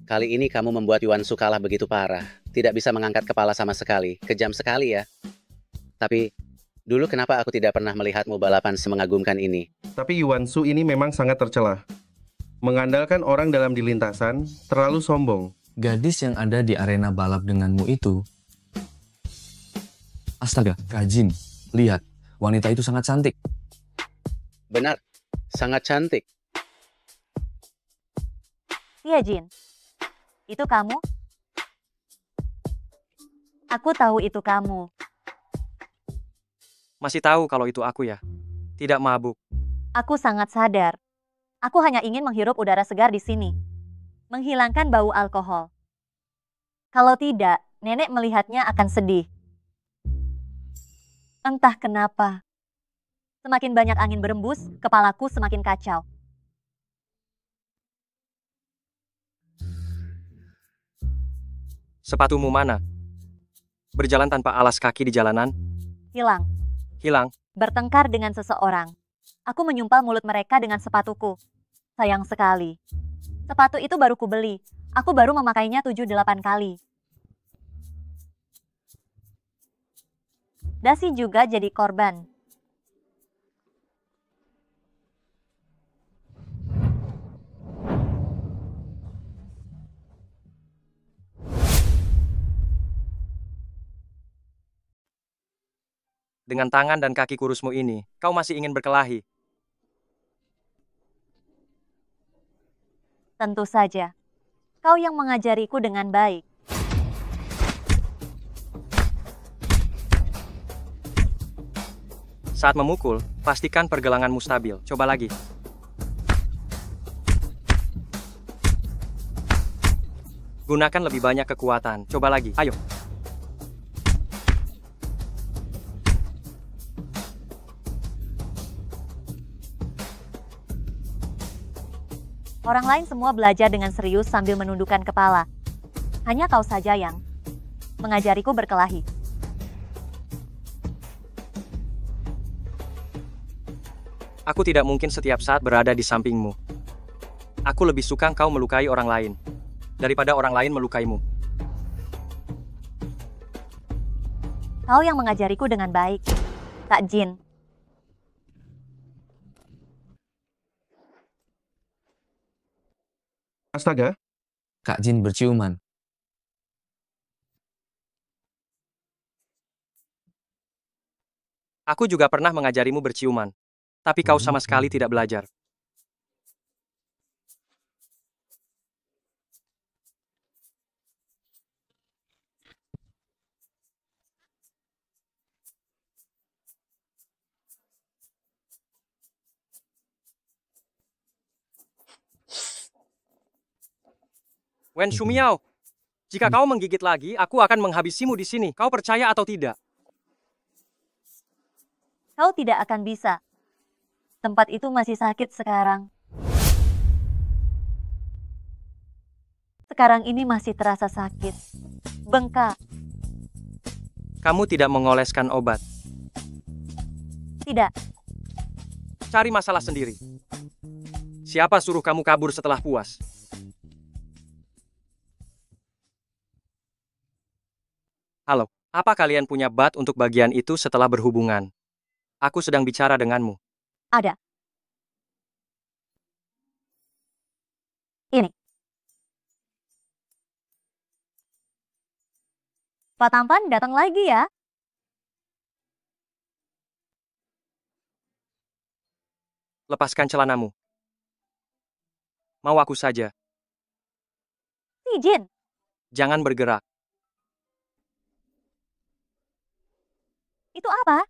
kali ini kamu membuat Yuansu kalah begitu parah. Tidak bisa mengangkat kepala sama sekali. Kejam sekali ya. Tapi, dulu kenapa aku tidak pernah melihatmu balapan semengagumkan ini? Tapi Yuansu ini memang sangat tercela. Mengandalkan orang dalam di lintasan, terlalu sombong. Gadis yang ada di arena balap denganmu itu... Astaga, Kak Jin, lihat. Wanita itu sangat cantik. Benar, sangat cantik. Iya, Jin. Itu kamu? Aku tahu itu kamu. Masih tahu kalau itu aku ya? Tidak mabuk. Aku sangat sadar. Aku hanya ingin menghirup udara segar di sini. Menghilangkan bau alkohol. Kalau tidak, nenek melihatnya akan sedih. Entah kenapa. Semakin banyak angin berembus, kepalaku semakin kacau. Sepatumu mana? Berjalan tanpa alas kaki di jalanan? Hilang. Hilang? Bertengkar dengan seseorang. Aku menyumpal mulut mereka dengan sepatuku. Sayang sekali. Sepatu itu baru kubeli. Aku baru memakainya 7-8 kali. Dasi juga jadi korban. Dengan tangan dan kaki kurusmu ini, kau masih ingin berkelahi? Tentu saja. Kau yang mengajariku dengan baik. Saat memukul, pastikan pergelanganmu stabil. Coba lagi. Gunakan lebih banyak kekuatan. Coba lagi. Ayo. Orang lain semua belajar dengan serius sambil menundukkan kepala. Hanya kau saja yang mengajariku berkelahi. Aku tidak mungkin setiap saat berada di sampingmu. Aku lebih suka kau melukai orang lain, daripada orang lain melukaimu. Kau yang mengajariku dengan baik, Kak Jin. Astaga. Kak Jin berciuman. Aku juga pernah mengajarimu berciuman. Tapi kau sama sekali tidak belajar. Wen Shumiao, jika kau menggigit lagi, aku akan menghabisimu di sini. Kau percaya atau tidak? Kau tidak akan bisa. Tempat itu masih sakit sekarang. Sekarang ini masih terasa sakit. Bengkak. Kamu tidak mengoleskan obat. Tidak. Cari masalah sendiri. Siapa suruh kamu kabur setelah puas? Halo, apa kalian punya bat untuk bagian itu setelah berhubungan? Aku sedang bicara denganmu. Ada. Ini. Pak Tampan datang lagi ya. Lepaskan celanamu. Mau aku saja. Si Jin. Jangan bergerak. Itu apa?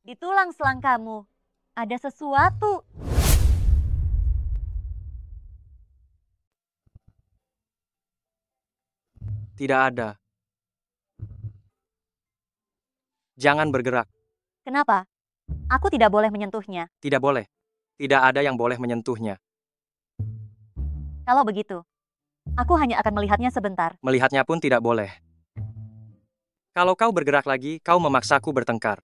Di tulang selang kamu ada sesuatu. Tidak ada. Jangan bergerak. Kenapa? Aku tidak boleh menyentuhnya. Tidak boleh. Tidak ada yang boleh menyentuhnya. Kalau begitu, aku hanya akan melihatnya sebentar. Melihatnya pun tidak boleh. Kalau kau bergerak lagi, kau memaksaku bertengkar.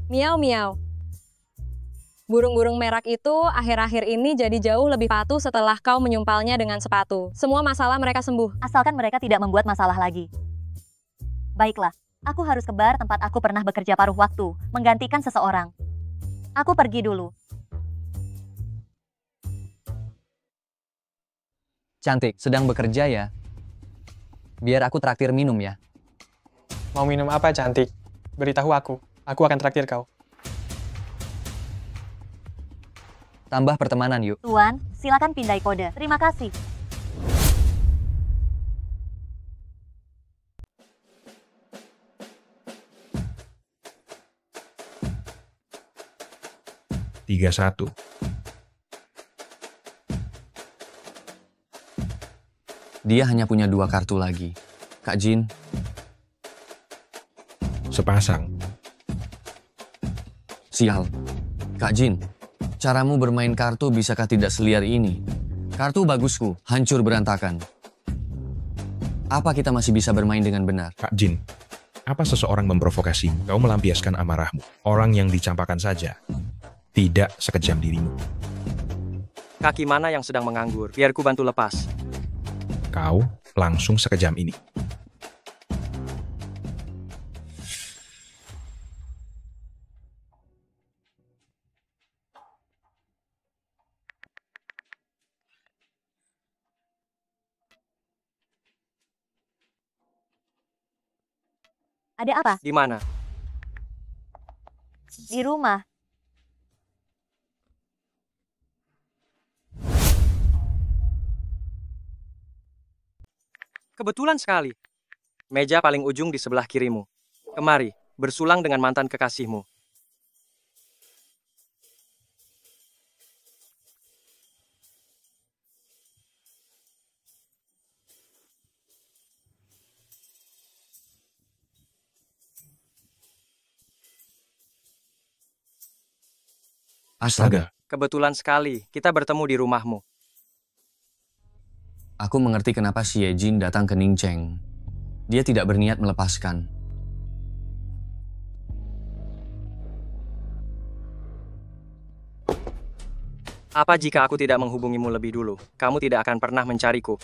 Miau miau. Burung-burung merak itu akhir-akhir ini jadi jauh lebih patuh setelah kau menyumpalnya dengan sepatu. Semua masalah mereka sembuh. Asalkan mereka tidak membuat masalah lagi. Baiklah, aku harus ke bar tempat aku pernah bekerja paruh waktu, menggantikan seseorang. Aku pergi dulu. Cantik, sedang bekerja ya? Biar aku traktir minum ya. Mau minum apa, Cantik? Beritahu aku akan traktir kau. Tambah pertemanan yuk. Tuan, silakan pindai kode. Terima kasih. Tiga satu. Dia hanya punya 2 kartu lagi. Kak Jin. Sepasang. Sial. Kak Jin, caramu bermain kartu bisakah tidak seliar ini? Kartu bagusku, hancur berantakan. Apa kita masih bisa bermain dengan benar? Kak Jin, apa seseorang memprovokasimu? Kau melampiaskan amarahmu. Orang yang dicampakkan saja. Tidak sekejam dirimu. Kaki mana yang sedang menganggur? Biar ku bantu lepas. Kau langsung sekejam ini. Ada apa? Di mana? Di rumah. Kebetulan sekali. Meja paling ujung di sebelah kirimu. Kemari, bersulang dengan mantan kekasihmu. Astaga. Kebetulan sekali, kita bertemu di rumahmu. Aku mengerti kenapa si Yejin datang ke Ningcheng. Dia tidak berniat melepaskan. Apa jika aku tidak menghubungimu lebih dulu? Kamu tidak akan pernah mencariku.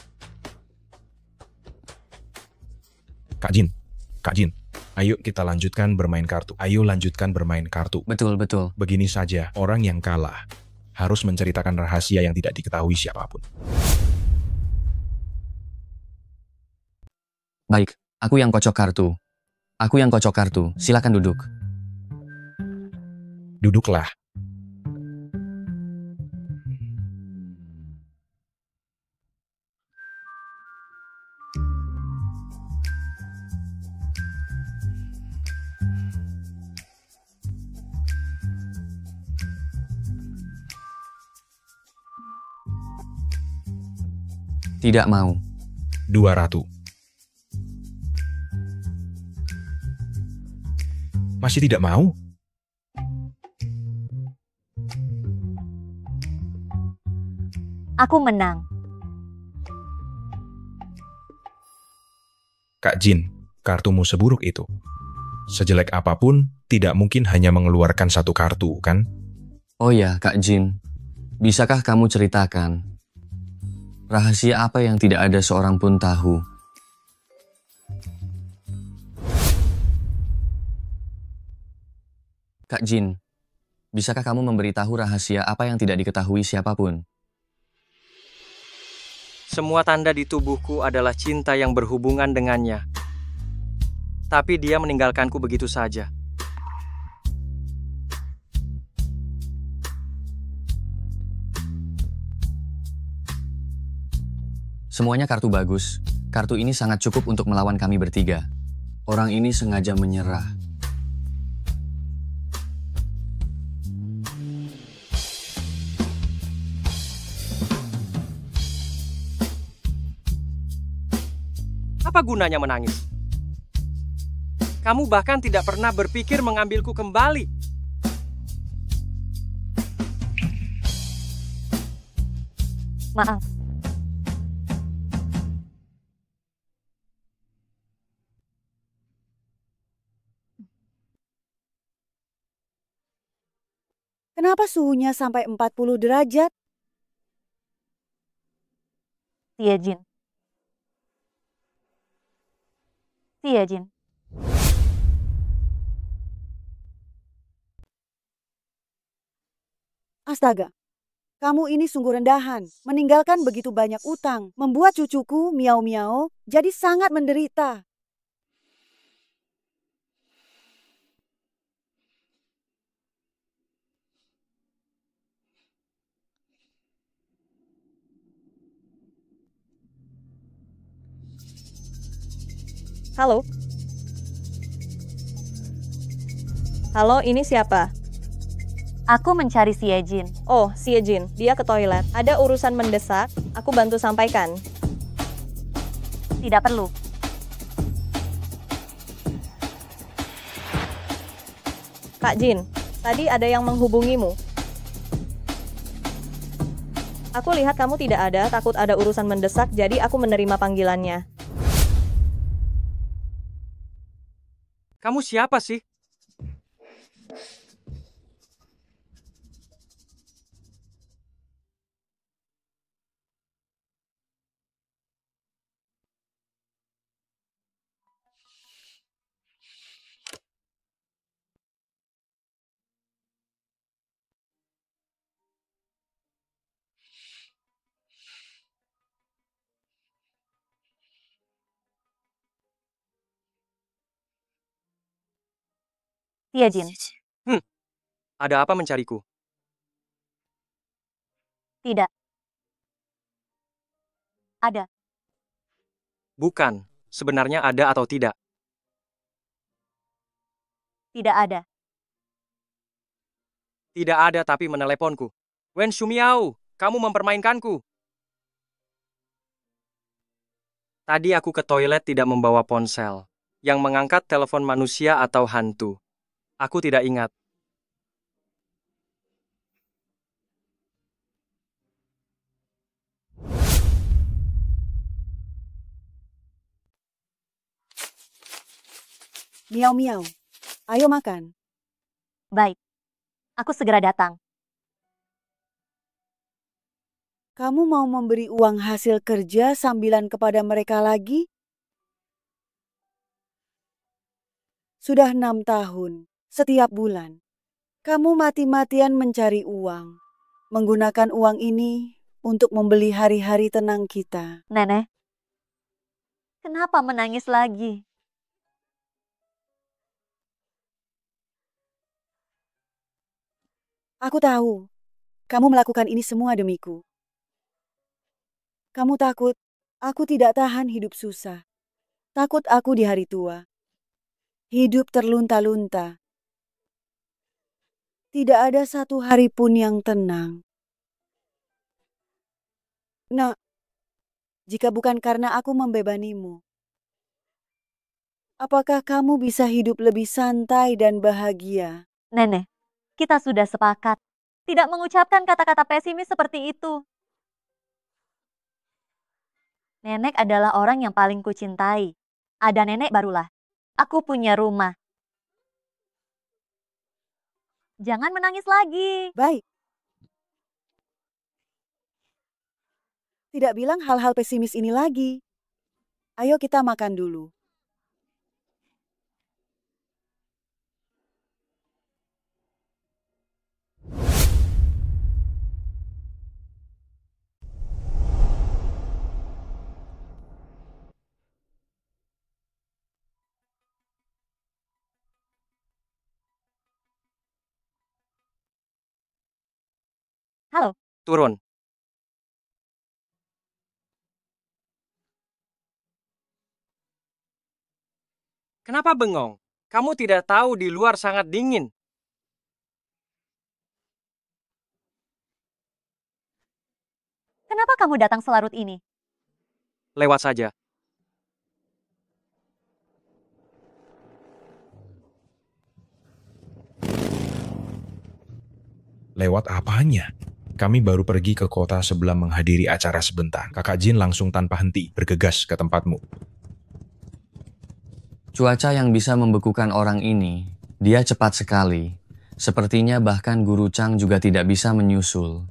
Kak Jin, ayo kita lanjutkan bermain kartu. Ayo lanjutkan bermain kartu. Betul. Begini saja, orang yang kalah harus menceritakan rahasia yang tidak diketahui siapapun. Baik, aku yang kocok kartu. Silakan duduk. Duduklah. Tidak mau. 200. Masih tidak mau? Aku menang. Kak Jin, kartumu seburuk itu. Sejelek apapun, tidak mungkin hanya mengeluarkan 1 kartu, kan? Oh ya, Kak Jin. Bisakah kamu ceritakan rahasia apa yang tidak ada seorang pun tahu? Kak Jin, bisakah kamu memberitahu rahasia apa yang tidak diketahui siapapun? Semua tanda di tubuhku adalah cinta yang berhubungan dengannya. Tapi dia meninggalkanku begitu saja. Semuanya kartu bagus. Kartu ini sangat cukup untuk melawan kami bertiga. Orang ini sengaja menyerah. Apa gunanya menangis? Kamu bahkan tidak pernah berpikir mengambilku kembali. Maaf. Kenapa suhunya sampai 40 derajat? Siejin. Siejin. Astaga, kamu ini sungguh rendahan. Meninggalkan begitu banyak utang, membuat cucuku miau-miau jadi sangat menderita. Halo? Halo, ini siapa? Aku mencari Siejin. Oh, Siejin. Dia ke toilet. Ada urusan mendesak, aku bantu sampaikan. Tidak perlu. Kak Jin, tadi ada yang menghubungimu. Aku lihat kamu tidak ada, takut ada urusan mendesak, jadi aku menerima panggilannya. Kamu siapa sih? Siejin. Ada apa mencariku? Tidak. Ada. Bukan. Sebenarnya ada atau tidak? Tidak ada. Tidak ada tapi meneleponku. Wen Shumiao, kamu mempermainkanku. Tadi aku ke toilet tidak membawa ponsel. Yang mengangkat telepon manusia atau hantu. Aku tidak ingat. Miau-miau, ayo makan. Baik. Aku segera datang. Kamu mau memberi uang hasil kerja sambilan kepada mereka lagi? Sudah 6 tahun, setiap bulan. Kamu mati-matian mencari uang. Menggunakan uang ini untuk membeli hari-hari tenang kita. Nenek, kenapa menangis lagi? Aku tahu, kamu melakukan ini semua demiku. Kamu takut aku tidak tahan hidup susah. Takut aku di hari tua. Hidup terlunta-lunta. Tidak ada satu hari pun yang tenang. Nah, jika bukan karena aku membebanimu, apakah kamu bisa hidup lebih santai dan bahagia? Nenek, kita sudah sepakat. Tidak mengucapkan kata-kata pesimis seperti itu. Nenek adalah orang yang paling kucintai. Ada nenek barulah. Aku punya rumah. Jangan menangis lagi. Baik. Tidak bilang hal-hal pesimis ini lagi. Ayo kita makan dulu. Turun. Kenapa bengong? Kamu tidak tahu di luar sangat dingin. Kenapa kamu datang selarut ini? Lewat saja. Lewat apanya? Kami baru pergi ke kota sebelum menghadiri acara sebentar. Kakak Jin langsung tanpa henti bergegas ke tempatmu. Cuaca yang bisa membekukan orang ini, dia cepat sekali. Sepertinya bahkan Guru Chang juga tidak bisa menyusul.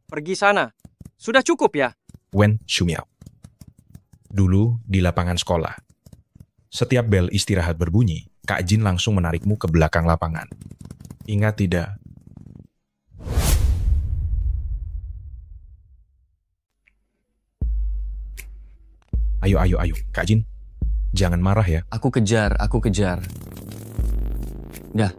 Pergi sana. Sudah cukup ya? Wen Shumiao. Dulu di lapangan sekolah. Setiap bel istirahat berbunyi, Kak Jin langsung menarikmu ke belakang lapangan. Ingat tidak? Ayo, Kak Jin. Jangan marah ya. Aku kejar. Dah.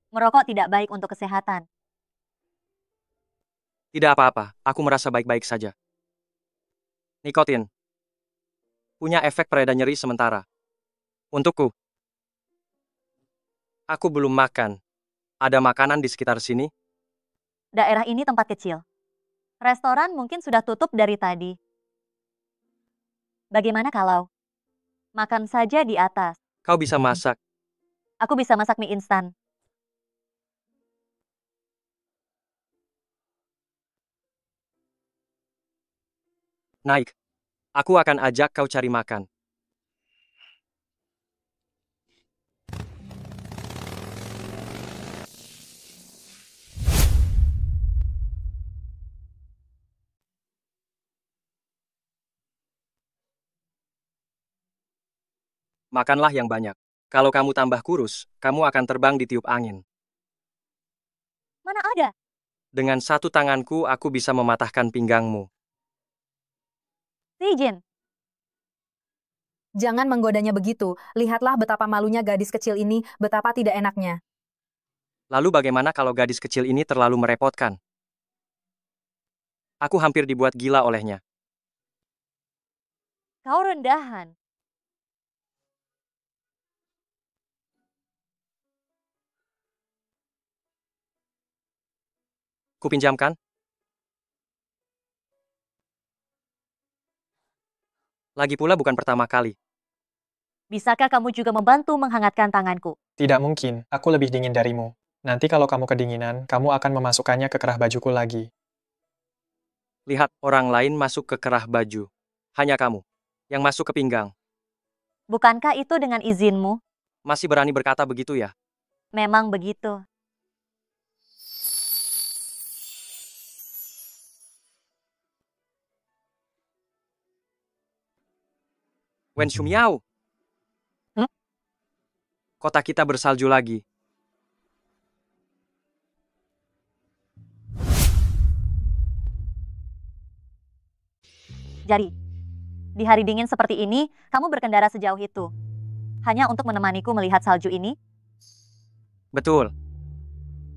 Merokok tidak baik untuk kesehatan. Tidak apa-apa, aku merasa baik-baik saja. Nikotin punya efek pereda nyeri sementara. Untukku. Aku belum makan. Ada makanan di sekitar sini? Daerah ini tempat kecil. Restoran mungkin sudah tutup dari tadi. Bagaimana kalau makan saja di atas? Kau bisa masak. Aku bisa masak mie instan. Naik. Aku akan ajak kau cari makan. Makanlah yang banyak. Kalau kamu tambah kurus, kamu akan terbang di tiup angin. Mana ada? Dengan satu tanganku, aku bisa mematahkan pinggangmu. Jin. Jangan menggodanya begitu. Lihatlah betapa malunya gadis kecil ini, betapa tidak enaknya. Lalu bagaimana kalau gadis kecil ini terlalu merepotkan? Aku hampir dibuat gila olehnya. Kau rendahan. Kupinjamkan? Lagi pula bukan pertama kali. Bisakah kamu juga membantu menghangatkan tanganku? Tidak mungkin, aku lebih dingin darimu. Nanti kalau kamu kedinginan, kamu akan memasukkannya ke kerah bajuku lagi. Lihat, orang lain masuk ke kerah baju. Hanya kamu yang masuk ke pinggang. Bukankah itu dengan izinmu? Masih berani berkata begitu ya? Memang begitu. Wen Shumiao. Kota kita bersalju lagi. Jadi, di hari dingin seperti ini, kamu berkendara sejauh itu. Hanya untuk menemaniku melihat salju ini? Betul.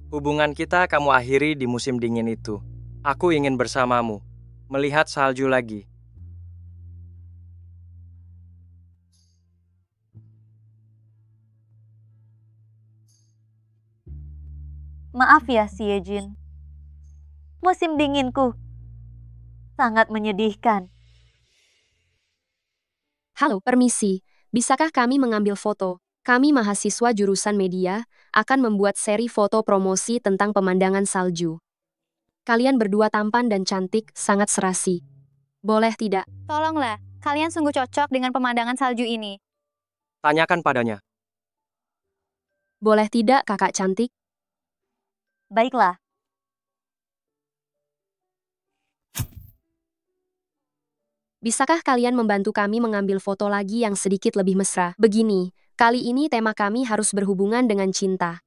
Hubungan kita kamu akhiri di musim dingin itu. Aku ingin bersamamu, melihat salju lagi. Maaf ya, Jin. Musim dinginku sangat menyedihkan. Halo, permisi. Bisakah kami mengambil foto? Kami mahasiswa jurusan media akan membuat seri foto promosi tentang pemandangan salju. Kalian berdua tampan dan cantik, sangat serasi. Boleh tidak? Tolonglah, kalian sungguh cocok dengan pemandangan salju ini. Tanyakan padanya. Boleh tidak, kakak cantik? Baiklah. Bisakah kalian membantu kami mengambil foto lagi yang sedikit lebih mesra? Begini, kali ini tema kami harus berhubungan dengan cinta.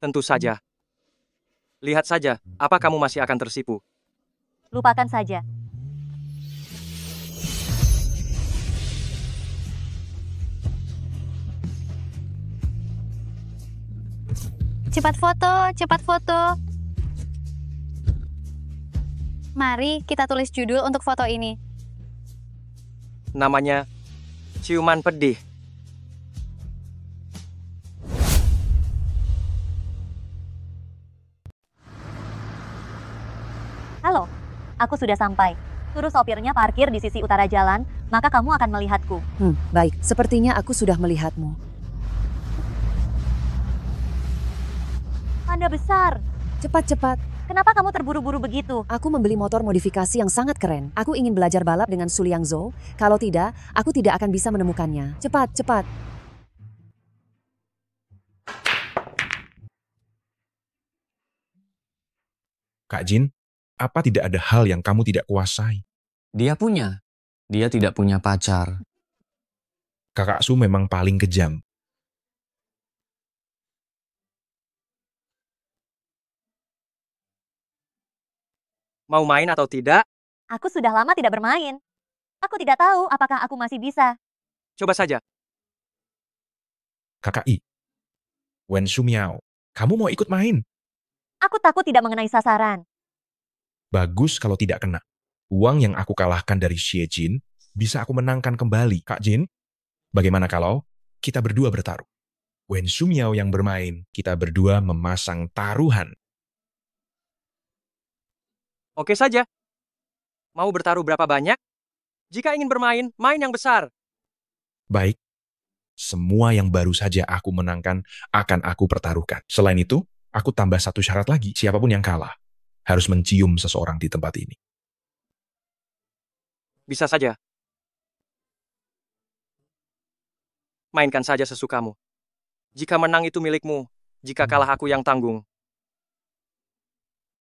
Tentu saja. Lihat saja, apa kamu masih akan tersipu? Lupakan saja. Cepat foto, cepat foto. Mari kita tulis judul untuk foto ini. Namanya Ciuman Pedih. Halo, aku sudah sampai. Suruh sopirnya parkir di sisi utara jalan, maka kamu akan melihatku. Baik, sepertinya aku sudah melihatmu. Anda besar. Cepat-cepat. Kenapa kamu terburu-buru begitu? Aku membeli motor modifikasi yang sangat keren. Aku ingin belajar balap dengan Su Liangzhou. Kalau tidak, aku tidak akan bisa menemukannya. Cepat, cepat. Kak Jin, apa tidak ada hal yang kamu tidak kuasai? Dia punya. Dia tidak punya pacar. Kakak Su memang paling kejam. Mau main atau tidak? Aku sudah lama tidak bermain. Aku tidak tahu apakah aku masih bisa. Coba saja. Kakak I, Wen Shumiao, kamu mau ikut main? Aku takut tidak mengenai sasaran. Bagus kalau tidak kena. Uang yang aku kalahkan dari Xie Jin bisa aku menangkan kembali. Kak Jin, bagaimana kalau kita berdua bertaruh? Wen Shumiao yang bermain, kita berdua memasang taruhan. Oke saja. Mau bertaruh berapa banyak? Jika ingin bermain, main yang besar. Baik. Semua yang baru saja aku menangkan akan aku pertaruhkan. Selain itu, aku tambah satu syarat lagi. Siapapun yang kalah harus mencium seseorang di tempat ini. Bisa saja. Mainkan saja sesukamu. Jika menang itu milikmu, jika kalah aku yang tanggung.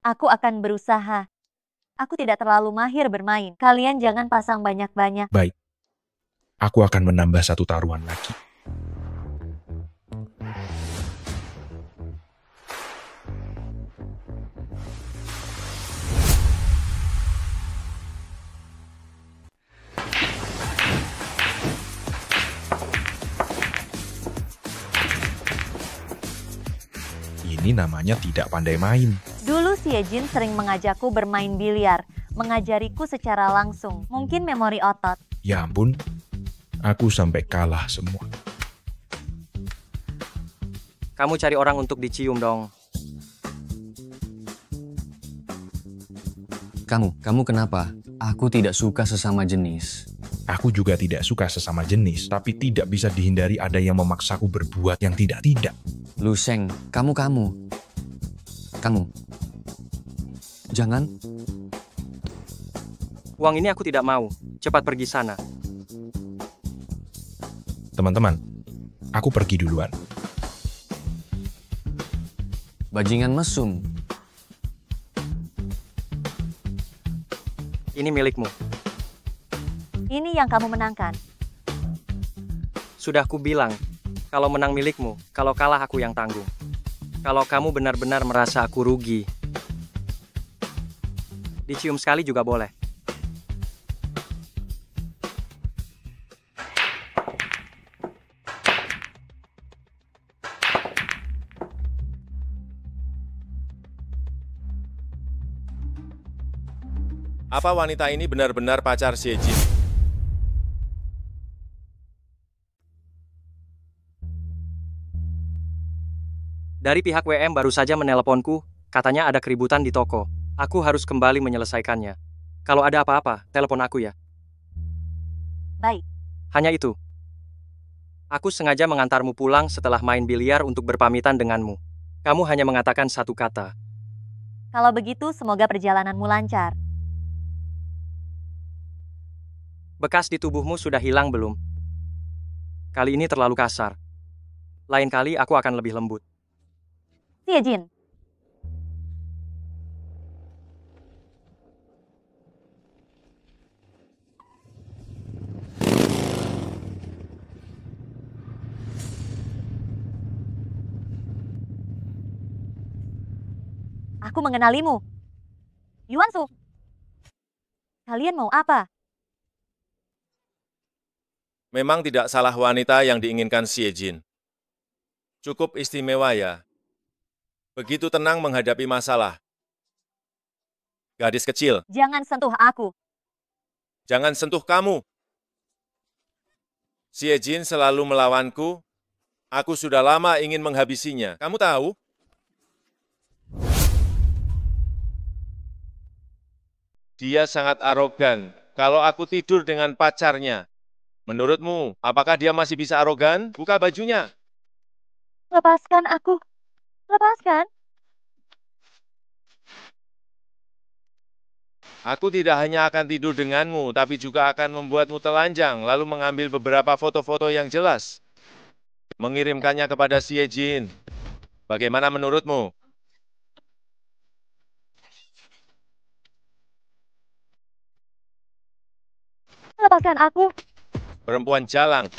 Aku akan berusaha. Aku tidak terlalu mahir bermain. Kalian jangan pasang banyak-banyak. Baik. Aku akan menambah satu taruhan lagi. Ini namanya tidak pandai main. Dulu Xie Jin sering mengajakku bermain biliar, mengajariku secara langsung. Mungkin memori otot. Ya ampun, aku sampai kalah semua. Kamu cari orang untuk dicium dong. Kamu kenapa? Aku tidak suka sesama jenis. Aku juga tidak suka sesama jenis, tapi tidak bisa dihindari ada yang memaksaku berbuat yang tidak-tidak. Lu Sheng, kamu. Jangan. Uang ini aku tidak mau. Cepat pergi sana. Teman-teman, aku pergi duluan. Bajingan mesum. Ini milikmu. Ini yang kamu menangkan. Sudah kubilang, kalau menang milikmu, kalau kalah aku yang tanggung. Kalau kamu benar-benar merasa aku rugi, dicium sekali juga boleh. Apa wanita ini benar-benar pacar Xie Jin? Dari pihak WM baru saja meneleponku, katanya ada keributan di toko. Aku harus kembali menyelesaikannya. Kalau ada apa-apa, telepon aku ya. Baik. Hanya itu. Aku sengaja mengantarmu pulang setelah main biliar untuk berpamitan denganmu. Kamu hanya mengatakan satu kata. Kalau begitu, semoga perjalananmu lancar. Bekas di tubuhmu sudah hilang belum? Kali ini terlalu kasar. Lain kali aku akan lebih lembut. Xie Jin. Aku mengenalimu. Yuansu. Kalian mau apa? Memang tidak salah wanita yang diinginkan Xie Jin. Cukup istimewa ya. Begitu tenang menghadapi masalah. Gadis kecil, Jangan sentuh aku. jangan sentuh kamu. Xie Jin selalu melawanku. Aku sudah lama ingin menghabisinya. Kamu tahu? Dia sangat arogan. Kalau aku tidur dengan pacarnya, menurutmu, apakah dia masih bisa arogan? Buka bajunya. Lepaskan aku. Lepaskan. Aku tidak hanya akan tidur denganmu, tapi juga akan membuatmu telanjang, lalu mengambil beberapa foto-foto yang jelas. Mengirimkannya kepada Xie Jin. Bagaimana menurutmu? Lepaskan aku. Perempuan jalang.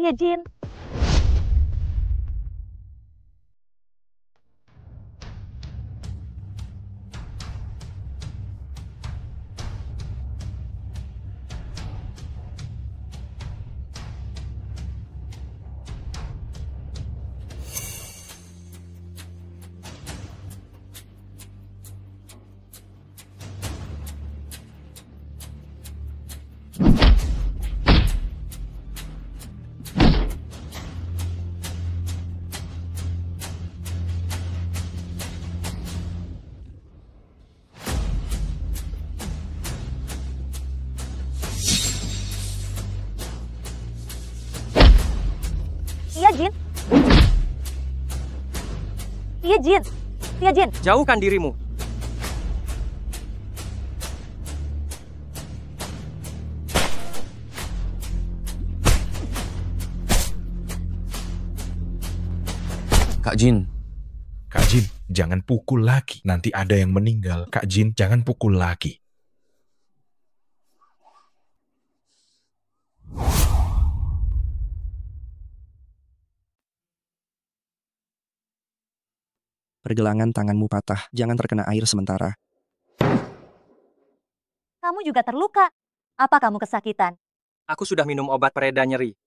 Xie Jin. Xie Jin. Xie Jin. Xie Jin. Jauhkan dirimu. Kak Jin. Kak Jin, jangan pukul lagi. Nanti ada yang meninggal. Kak Jin, jangan pukul lagi. Pergelangan tanganmu patah, jangan terkena air sementara. Kamu juga terluka. Apa kamu kesakitan? Aku sudah minum obat pereda nyeri.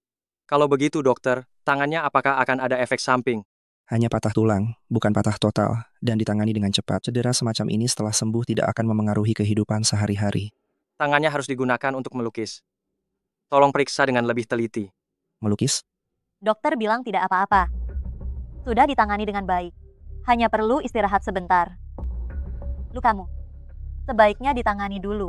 Kalau begitu dokter, tangannya apakah akan ada efek samping? Hanya patah tulang, bukan patah total, dan ditangani dengan cepat. Cedera semacam ini setelah sembuh tidak akan memengaruhi kehidupan sehari-hari. Tangannya harus digunakan untuk melukis. Tolong periksa dengan lebih teliti. Melukis? Dokter bilang tidak apa-apa. Sudah ditangani dengan baik. Hanya perlu istirahat sebentar. Lukamu sebaiknya ditangani dulu.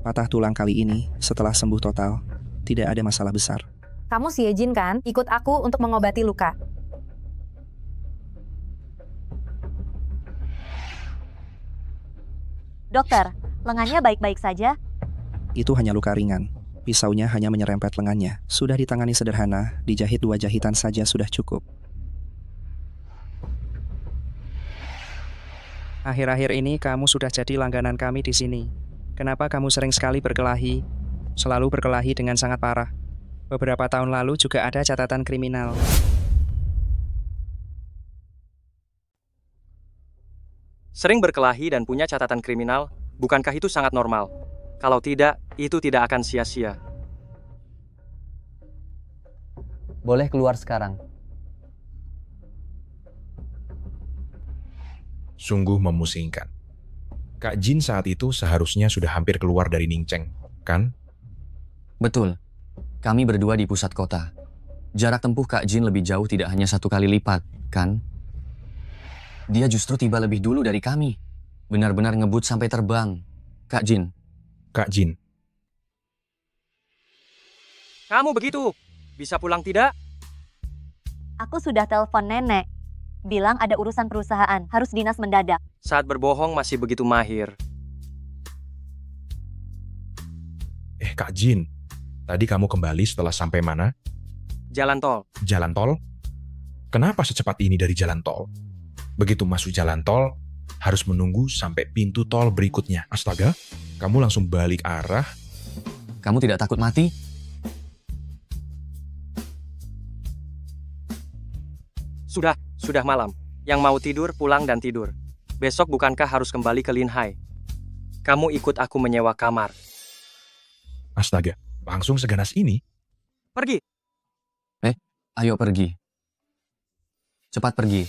Patah tulang kali ini, setelah sembuh total, tidak ada masalah besar. Kamu Xie Jin kan? Ikut aku untuk mengobati luka. Dokter, lengannya baik-baik saja? Itu hanya luka ringan. Pisaunya hanya menyerempet lengannya. Sudah ditangani sederhana, dijahit 2 jahitan saja sudah cukup. Akhir-akhir ini kamu sudah jadi langganan kami di sini. Kenapa kamu sering sekali berkelahi? Selalu berkelahi dengan sangat parah. Beberapa tahun lalu juga ada catatan kriminal. Sering berkelahi dan punya catatan kriminal, bukankah itu sangat normal? Kalau tidak, itu tidak akan sia-sia. Boleh keluar sekarang. Sungguh memusingkan. Kak Jin saat itu seharusnya sudah hampir keluar dari Ningcheng, kan? Betul. Kami berdua di pusat kota. Jarak tempuh Kak Jin lebih jauh tidak hanya 1 kali lipat, kan? Dia justru tiba lebih dulu dari kami. Benar-benar ngebut sampai terbang. Kak Jin. Kak Jin. Kamu begitu? Bisa pulang tidak? Aku sudah telepon nenek. Bilang ada urusan perusahaan, harus dinas mendadak. Saat berbohong masih begitu mahir. Kak Jin, tadi kamu kembali setelah sampai mana? Jalan tol. Jalan tol? Kenapa secepat ini dari jalan tol? Begitu masuk jalan tol, harus menunggu sampai pintu tol berikutnya. Astaga, kamu langsung balik arah. Kamu tidak takut mati? Sudah malam. Yang mau tidur, pulang dan tidur. Besok bukankah harus kembali ke Linhai? Kamu ikut aku menyewa kamar. Astaga, langsung seganas ini? Pergi. Ayo pergi. Cepat pergi.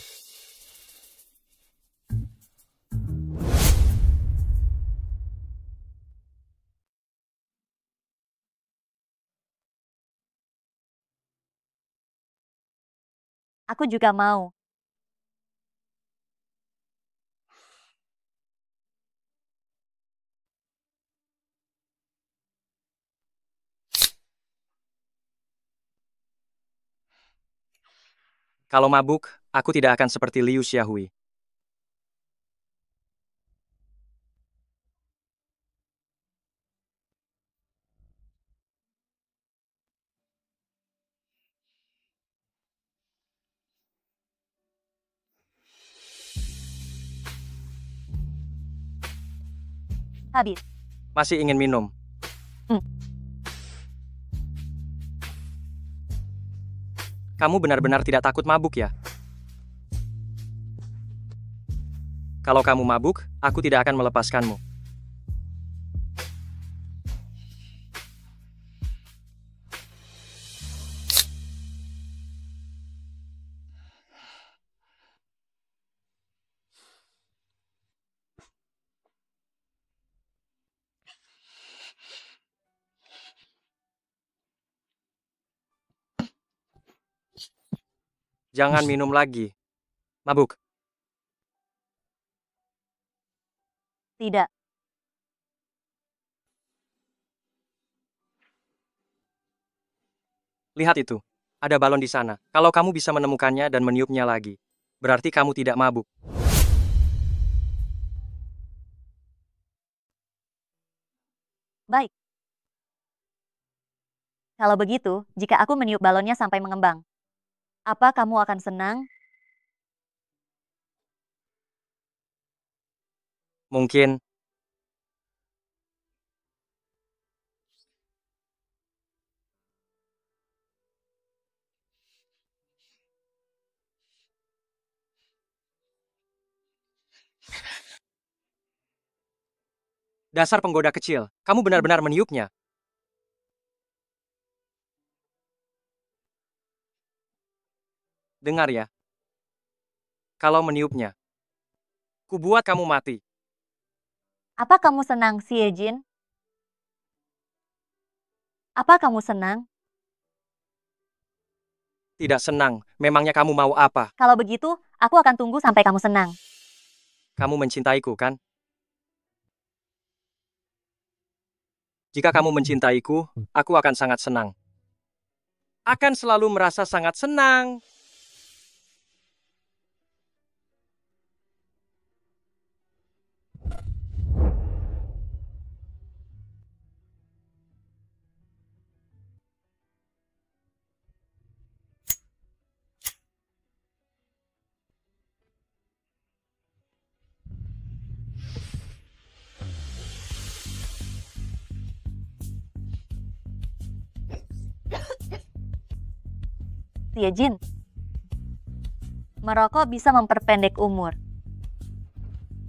Aku juga mau. Kalau mabuk, aku tidak akan seperti Liu Xiaohui. Habis. Masih ingin minum? Kamu benar-benar tidak takut mabuk ya? Kalau kamu mabuk, aku tidak akan melepaskanmu. Jangan minum lagi. Mabuk. Tidak. Lihat itu. Ada balon di sana. Kalau kamu bisa menemukannya dan meniupnya lagi, berarti kamu tidak mabuk. Baik. Kalau begitu, jika aku meniup balonnya sampai mengembang, apa kamu akan senang? Mungkin. Dasar penggoda kecil, kamu benar-benar meniupnya. Dengar ya. Kalau meniupnya, kubuat kamu mati. Apa kamu senang, Siejin? Apa kamu senang? Tidak senang, memangnya kamu mau apa? Kalau begitu, aku akan tunggu sampai kamu senang. Kamu mencintaiku, kan? Jika kamu mencintaiku, aku akan sangat senang. Akan selalu merasa sangat senang. Siejin, merokok bisa memperpendek umur.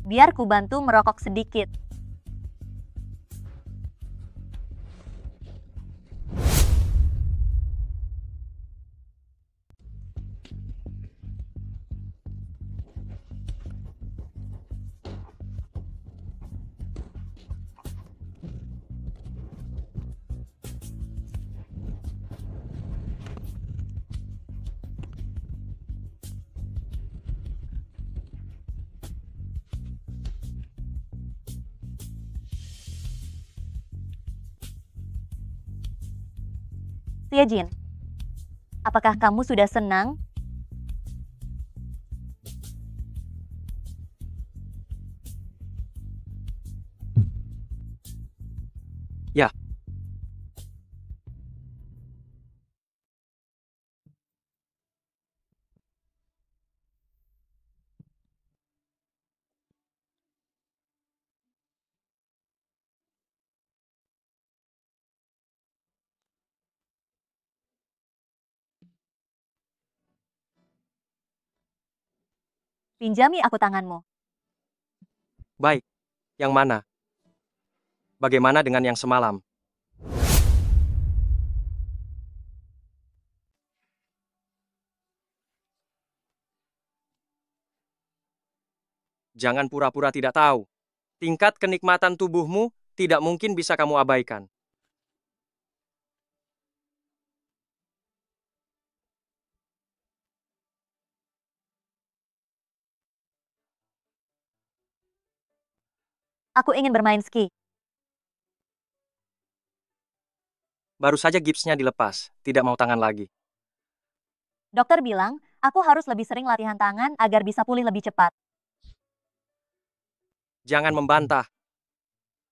Biar ku bantu merokok sedikit. Siejin, apakah kamu sudah senang? Ya. Pinjami aku tanganmu. Baik. Yang mana? Bagaimana dengan yang semalam? Jangan pura-pura tidak tahu. Tingkat kenikmatan tubuhmu tidak mungkin bisa kamu abaikan. Aku ingin bermain ski. Baru saja gipsnya dilepas, tidak mau tangan lagi. Dokter bilang, aku harus lebih sering latihan tangan agar bisa pulih lebih cepat. Jangan membantah.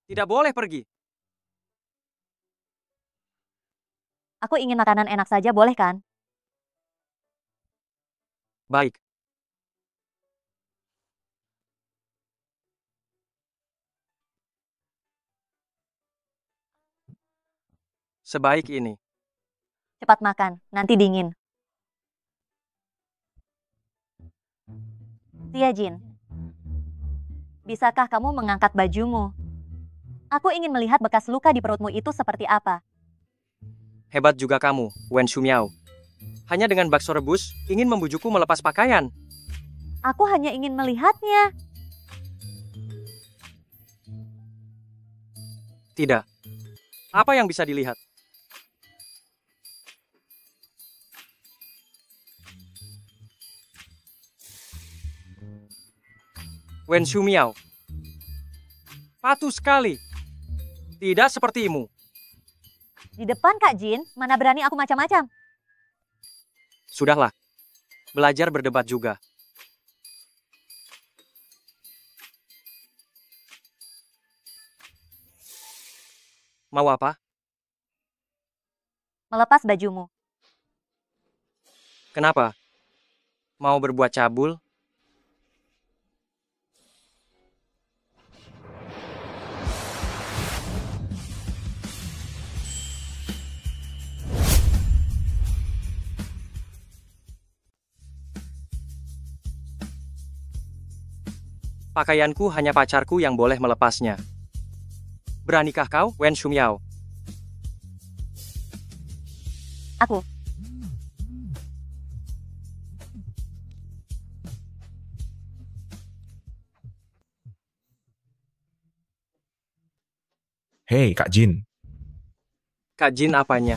Tidak boleh pergi. Aku ingin makanan enak saja, boleh kan? Baik. Sebaik ini. Cepat makan, nanti dingin. Siejin, bisakah kamu mengangkat bajumu? Aku ingin melihat bekas luka di perutmu itu seperti apa. Hebat juga kamu, Wen Shumiao. Hanya dengan bakso rebus, ingin membujukku melepas pakaian. Aku hanya ingin melihatnya. Tidak. Apa yang bisa dilihat? Wen Shumiao. Patuh sekali. Tidak sepertimu. Di depan Kak Jin, mana berani aku macam-macam. Sudahlah. Belajar berdebat juga. Mau apa? Melepas bajumu. Kenapa? Mau berbuat cabul? Pakaianku hanya pacarku yang boleh melepasnya. Beranikah kau, Wen Shumiao? Aku. Hei, Kak Jin. Kak Jin apanya?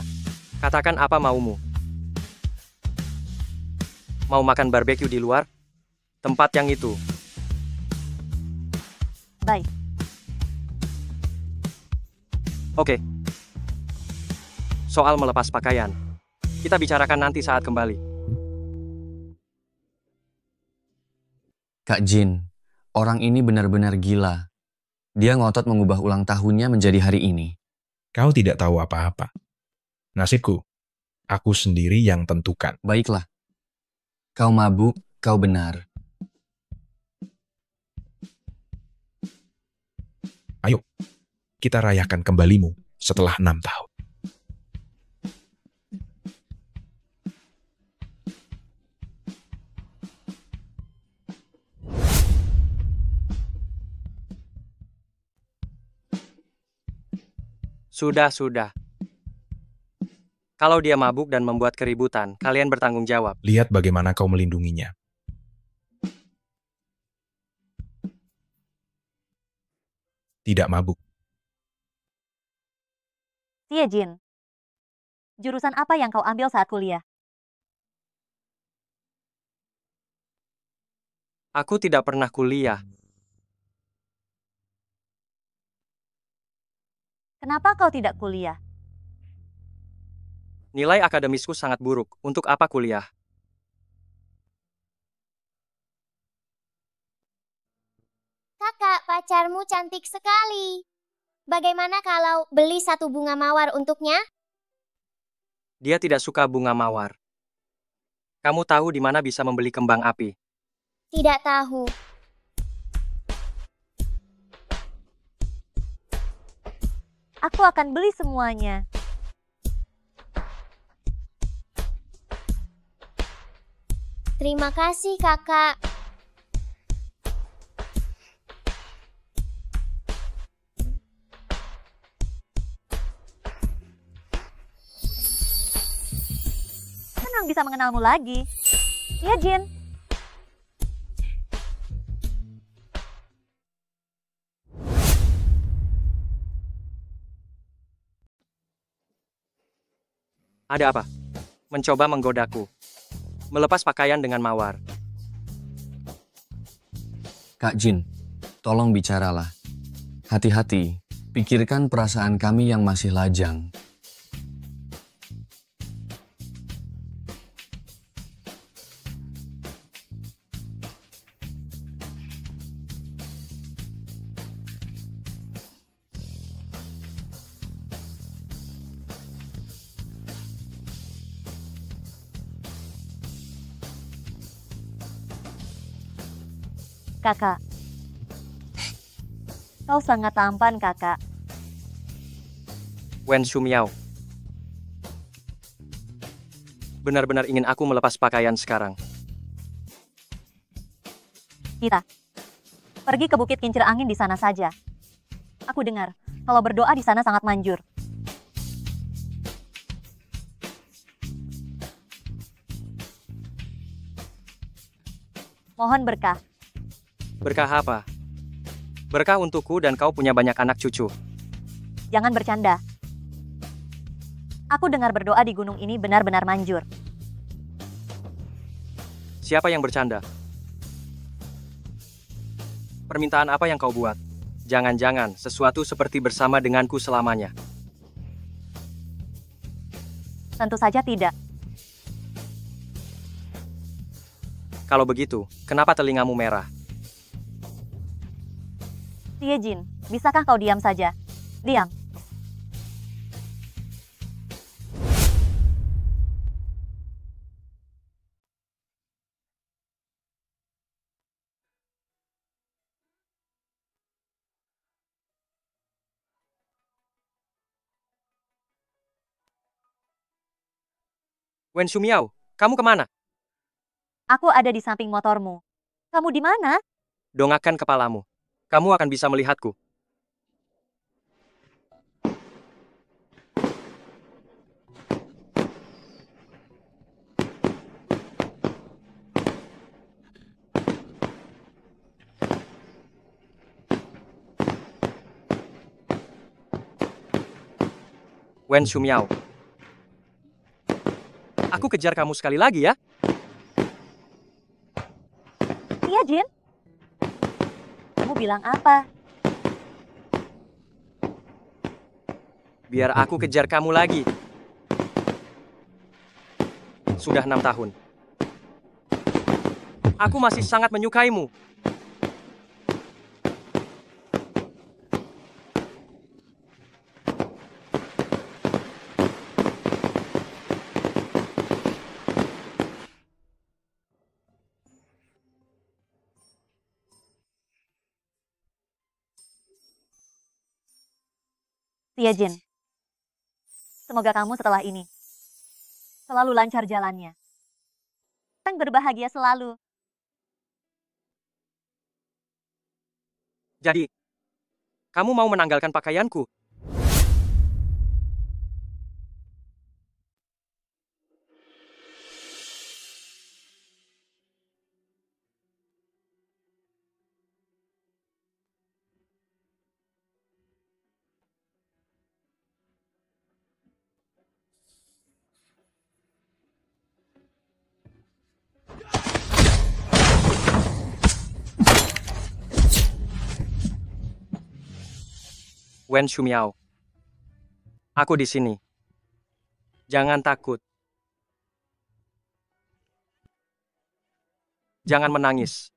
Katakan apa maumu. Mau makan barbeque di luar? Tempat yang itu. Baik. Oke. Soal melepas pakaian. Kita bicarakan nanti saat kembali. Kak Jin, orang ini benar-benar gila. Dia ngotot mengubah ulang tahunnya menjadi hari ini. Kau tidak tahu apa-apa. Nasibku, aku sendiri yang tentukan. Baiklah. Kau mabuk, kau benar. Ayo, kita rayakan kembalimu setelah 6 tahun. Sudah. Kalau dia mabuk dan membuat keributan, kalian bertanggung jawab. Lihat bagaimana kau melindunginya. Tidak mabuk. Siejin, jurusan apa yang kau ambil saat kuliah? Aku tidak pernah kuliah. Kenapa kau tidak kuliah? Nilai akademisku sangat buruk. Untuk apa kuliah? Kakak, pacarmu cantik sekali. Bagaimana kalau beli satu bunga mawar untuknya? Dia tidak suka bunga mawar. Kamu tahu di mana bisa membeli kembang api? Tidak tahu. Aku akan beli semuanya. Terima kasih, Kakak. senang bisa mengenalmu lagi. Ya, Jin. Ada apa? Mencoba menggodaku. Melepas pakaian dengan mawar. Kak Jin, tolong bicaralah. Hati-hati, pikirkan perasaan kami yang masih lajang. Kakak. Kau sangat tampan, kakak. Wen Shumiao. Benar-benar ingin aku melepas pakaian sekarang. Kita pergi ke Bukit Kincir Angin di sana saja. Aku dengar kalau berdoa di sana sangat manjur. Mohon berkah. Berkah apa? Berkah untukku dan kau punya banyak anak cucu. Jangan bercanda. Aku dengar berdoa di gunung ini benar-benar manjur. Siapa yang bercanda? Permintaan apa yang kau buat? Jangan-jangan sesuatu seperti bersama denganku selamanya. Tentu saja tidak. Kalau begitu, kenapa telingamu merah? Xie Jin, bisakah kau diam saja? Diam. Wen Shumiao, kamu kemana? Aku ada di samping motormu. Kamu di mana? Dongakkan kepalamu. Kamu akan bisa melihatku. Wen Shumiao. Aku kejar kamu sekali lagi ya. Iya, Jin. Kamu bilang apa? Biar aku kejar kamu lagi. Sudah 6 tahun. Aku masih sangat menyukaimu. Xie Jin. Semoga kamu setelah ini selalu lancar jalannya. Dan berbahagia selalu. Jadi, kamu mau menanggalkan pakaianku? Wen Shumiao. Aku di sini. Jangan takut. Jangan menangis.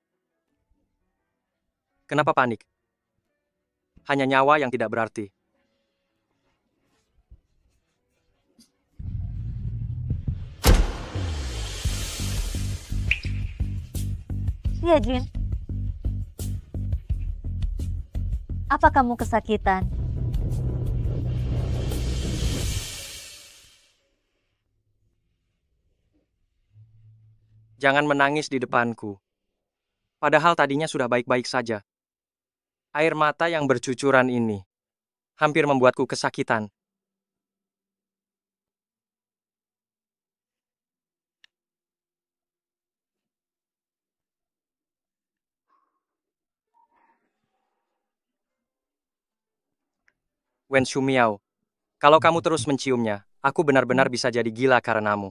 Kenapa panik? Hanya nyawa yang tidak berarti. Xie Jin. Apa kamu kesakitan? Jangan menangis di depanku. Padahal tadinya sudah baik-baik saja. Air mata yang bercucuran ini hampir membuatku kesakitan. Wen Shumiao. Kalau kamu terus menciumnya, aku benar-benar bisa jadi gila karenamu.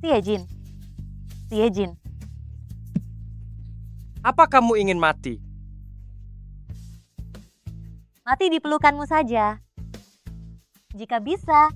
Siejin. Siejin. Apa kamu ingin mati? Mati di pelukanmu saja. Jika bisa.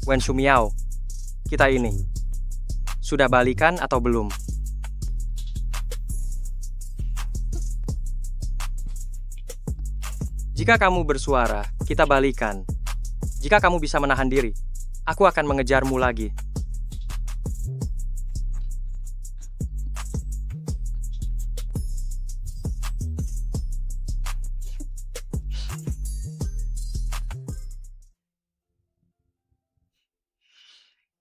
Wen Shumiao, kita ini sudah balikan atau belum? Jika kamu bersuara, kita balikan. Jika kamu bisa menahan diri, aku akan mengejarmu lagi.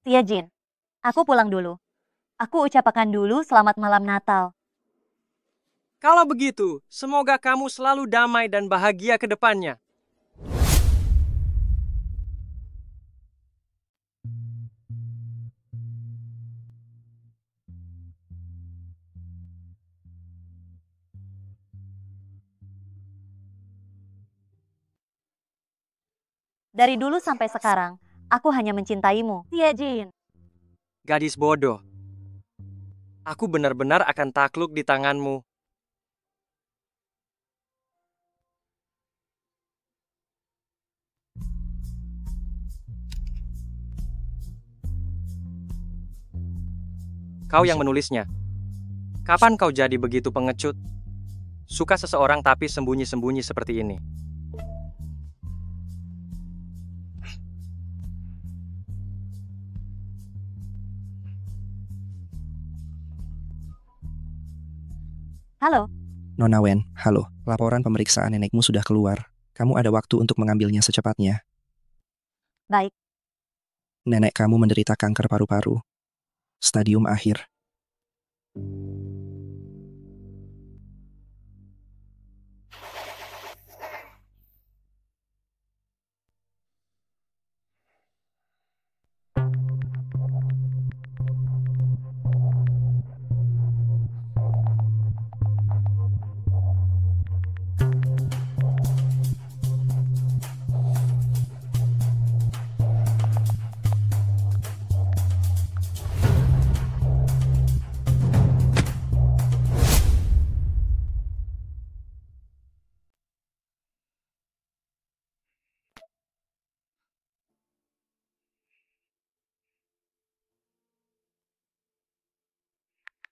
Siejin, aku pulang dulu. Aku ucapkan dulu selamat malam Natal. Kalau begitu, semoga kamu selalu damai dan bahagia ke depannya. Dari dulu sampai sekarang, aku hanya mencintaimu, Siejin. Gadis bodoh. Aku benar-benar akan takluk di tanganmu. Kau yang menulisnya. Kapan kau jadi begitu pengecut? Suka seseorang tapi sembunyi-sembunyi seperti ini. Halo. Nona Wen, halo. Laporan pemeriksaan nenekmu sudah keluar. Kamu ada waktu untuk mengambilnya secepatnya. Baik. Nenek kamu menderita kanker paru-paru. Stadium akhir.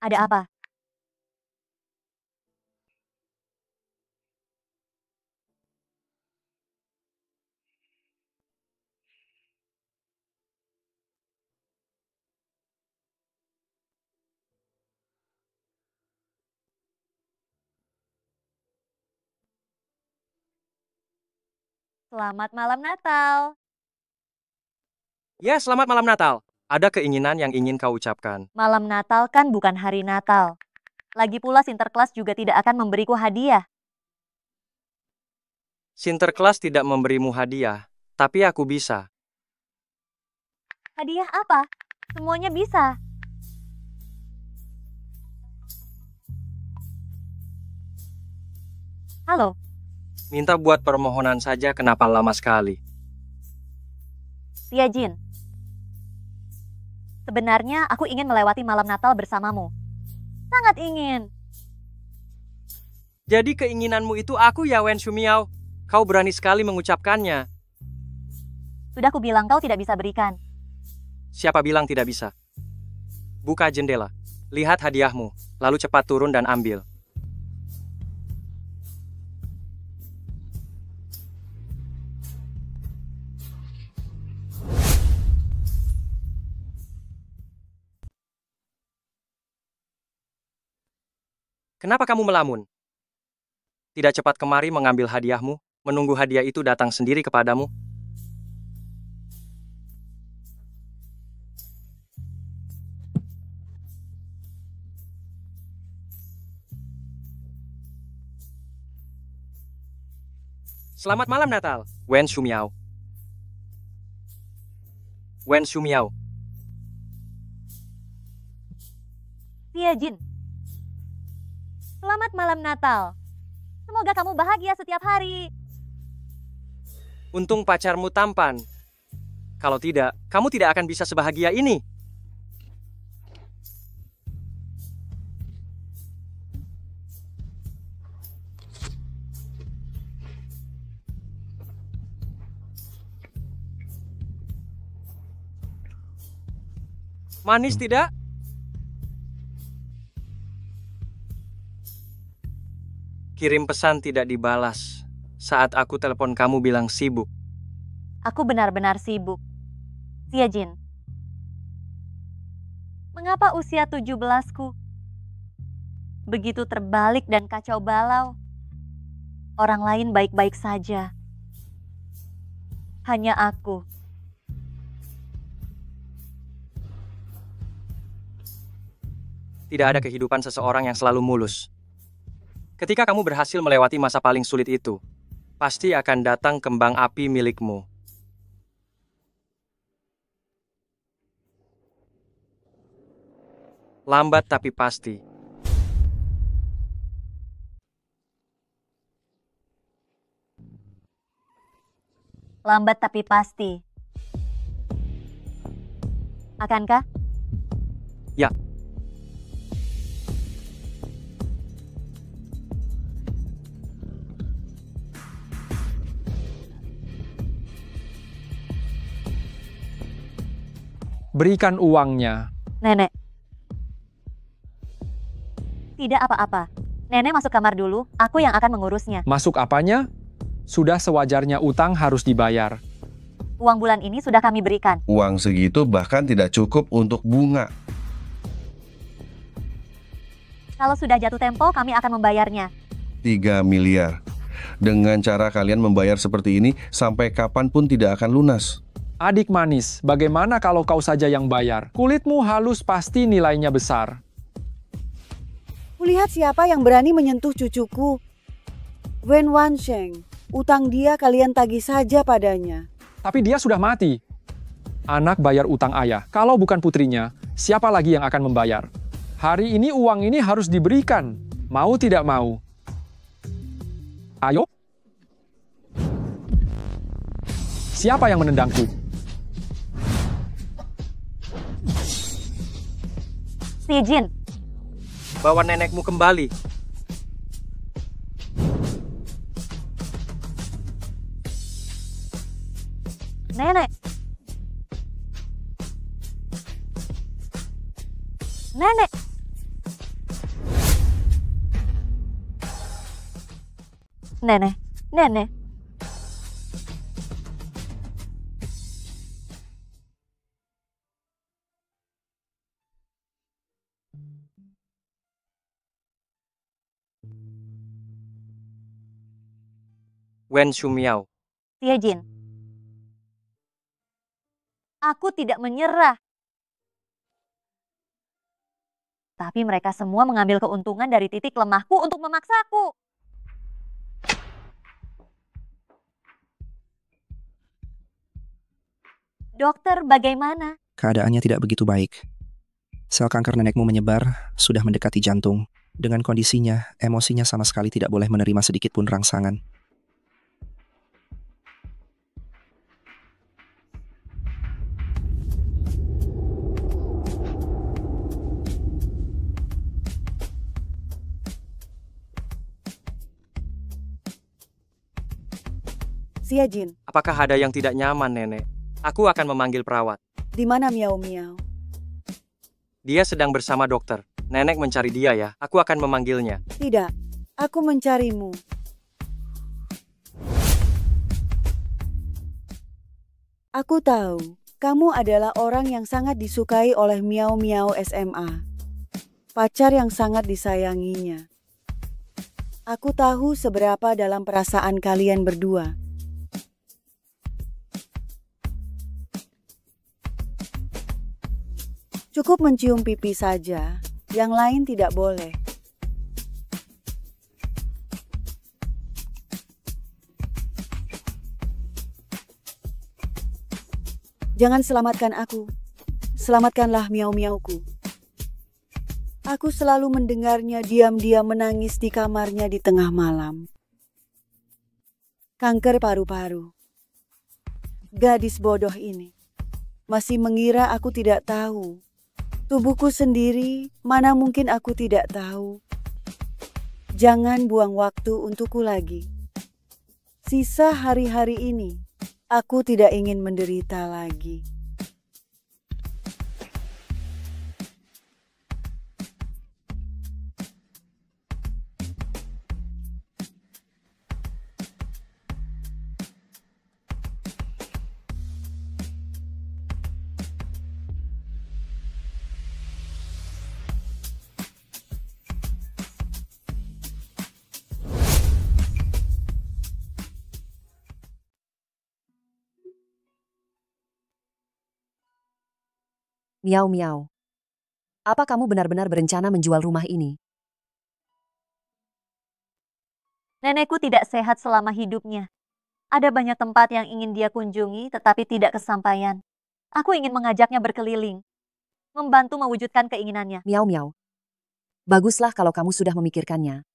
Ada apa? Selamat malam Natal. Ya, selamat malam Natal. Ada keinginan yang ingin kau ucapkan. Malam Natal kan bukan hari Natal. Lagi pula Sinterklas juga tidak akan memberiku hadiah. Sinterklas tidak memberimu hadiah, tapi aku bisa. Hadiah apa? Semuanya bisa. Halo. Minta buat permohonan saja, kenapa lama sekali? Siejin. Sebenarnya aku ingin melewati malam Natal bersamamu. Sangat ingin. Jadi keinginanmu itu aku ya, Wen Shumiao. Kau berani sekali mengucapkannya. Sudah ku bilang kau tidak bisa berikan. Siapa bilang tidak bisa? Buka jendela. Lihat hadiahmu. Lalu cepat turun dan ambil. Kenapa kamu melamun? Tidak cepat kemari mengambil hadiahmu, menunggu hadiah itu datang sendiri kepadamu? Selamat malam Natal, Wen Shumiao. Wen Shumiao. Xie Jin. Selamat malam Natal. Semoga kamu bahagia setiap hari. Untung pacarmu tampan. Kalau tidak, kamu tidak akan bisa sebahagia ini. Manis tidak? Kirim pesan tidak dibalas. Saat aku telepon kamu bilang sibuk. Aku benar-benar sibuk. Xie Jin. Mengapa usia 17-ku begitu terbalik dan kacau balau? Orang lain baik-baik saja. Hanya aku. Tidak ada kehidupan seseorang yang selalu mulus. Ketika kamu berhasil melewati masa paling sulit itu, pasti akan datang kembang api milikmu. Lambat tapi pasti. Lambat tapi pasti. Akankah? Ya. Berikan uangnya. Nenek. Tidak apa-apa. Nenek masuk kamar dulu, aku yang akan mengurusnya. Masuk apanya? Sudah sewajarnya utang harus dibayar. Uang bulan ini sudah kami berikan. Uang segitu bahkan tidak cukup untuk bunga. Kalau sudah jatuh tempo, kami akan membayarnya. 3 miliar. Dengan cara kalian membayar seperti ini, sampai kapanpun tidak akan lunas. Adik manis, bagaimana kalau kau saja yang bayar? Kulitmu halus pasti nilainya besar. Kulihat siapa yang berani menyentuh cucuku. Wen Wansheng, utang dia kalian tagih saja padanya. Tapi dia sudah mati. Anak bayar utang ayah. Kalau bukan putrinya, siapa lagi yang akan membayar? Hari ini uang ini harus diberikan. Mau tidak mau. Ayo. Siapa yang menendangku? Xie Jin. Bawa nenekmu kembali. Nenek. Nenek. Nenek. Nenek. Wen Shumiao. Xie Jin. Aku tidak menyerah. Tapi mereka semua mengambil keuntungan dari titik lemahku untuk memaksaku. Dokter, bagaimana? Keadaannya tidak begitu baik. Sel kanker nenekmu menyebar, sudah mendekati jantung. Dengan kondisinya, emosinya sama sekali tidak boleh menerima sedikit pun rangsangan. Xie Jin. Apakah ada yang tidak nyaman, Nenek? Aku akan memanggil perawat. Di mana Miao Miao? Dia sedang bersama dokter. Nenek mencari dia ya. Aku akan memanggilnya. Tidak, aku mencarimu. Aku tahu, kamu adalah orang yang sangat disukai oleh Miao Miao SMA. Pacar yang sangat disayanginya. Aku tahu seberapa dalam perasaan kalian berdua. Cukup mencium pipi saja, yang lain tidak boleh. Jangan selamatkan aku. Selamatkanlah miau-miauku. Aku selalu mendengarnya diam-diam menangis di kamarnya di tengah malam. Kanker paru-paru. Gadis bodoh ini masih mengira aku tidak tahu. Tubuhku sendiri, mana mungkin aku tidak tahu. Jangan buang waktu untukku lagi. Sisa hari-hari ini, aku tidak ingin menderita lagi. Miau-miau. Apa kamu benar-benar berencana menjual rumah ini? Nenekku tidak sehat selama hidupnya. Ada banyak tempat yang ingin dia kunjungi tetapi tidak kesampaian. Aku ingin mengajaknya berkeliling, membantu mewujudkan keinginannya. Miau-miau. Baguslah kalau kamu sudah memikirkannya.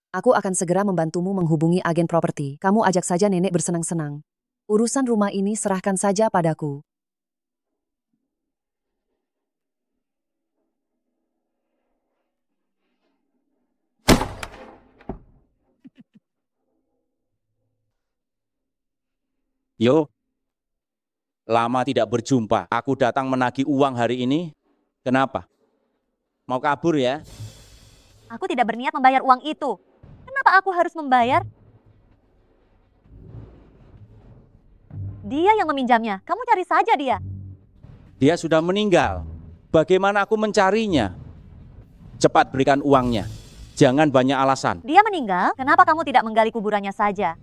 Aku akan segera membantumu menghubungi agen properti. Kamu ajak saja nenek bersenang-senang. Urusan rumah ini serahkan saja padaku. Yo, lama tidak berjumpa. Aku datang menagih uang hari ini. Kenapa? Mau kabur ya? Aku tidak berniat membayar uang itu. Kenapa aku harus membayar? Dia yang meminjamnya. Kamu cari saja dia. Dia sudah meninggal. Bagaimana aku mencarinya? Cepat berikan uangnya. Jangan banyak alasan. Dia meninggal? Kenapa kamu tidak menggali kuburannya saja?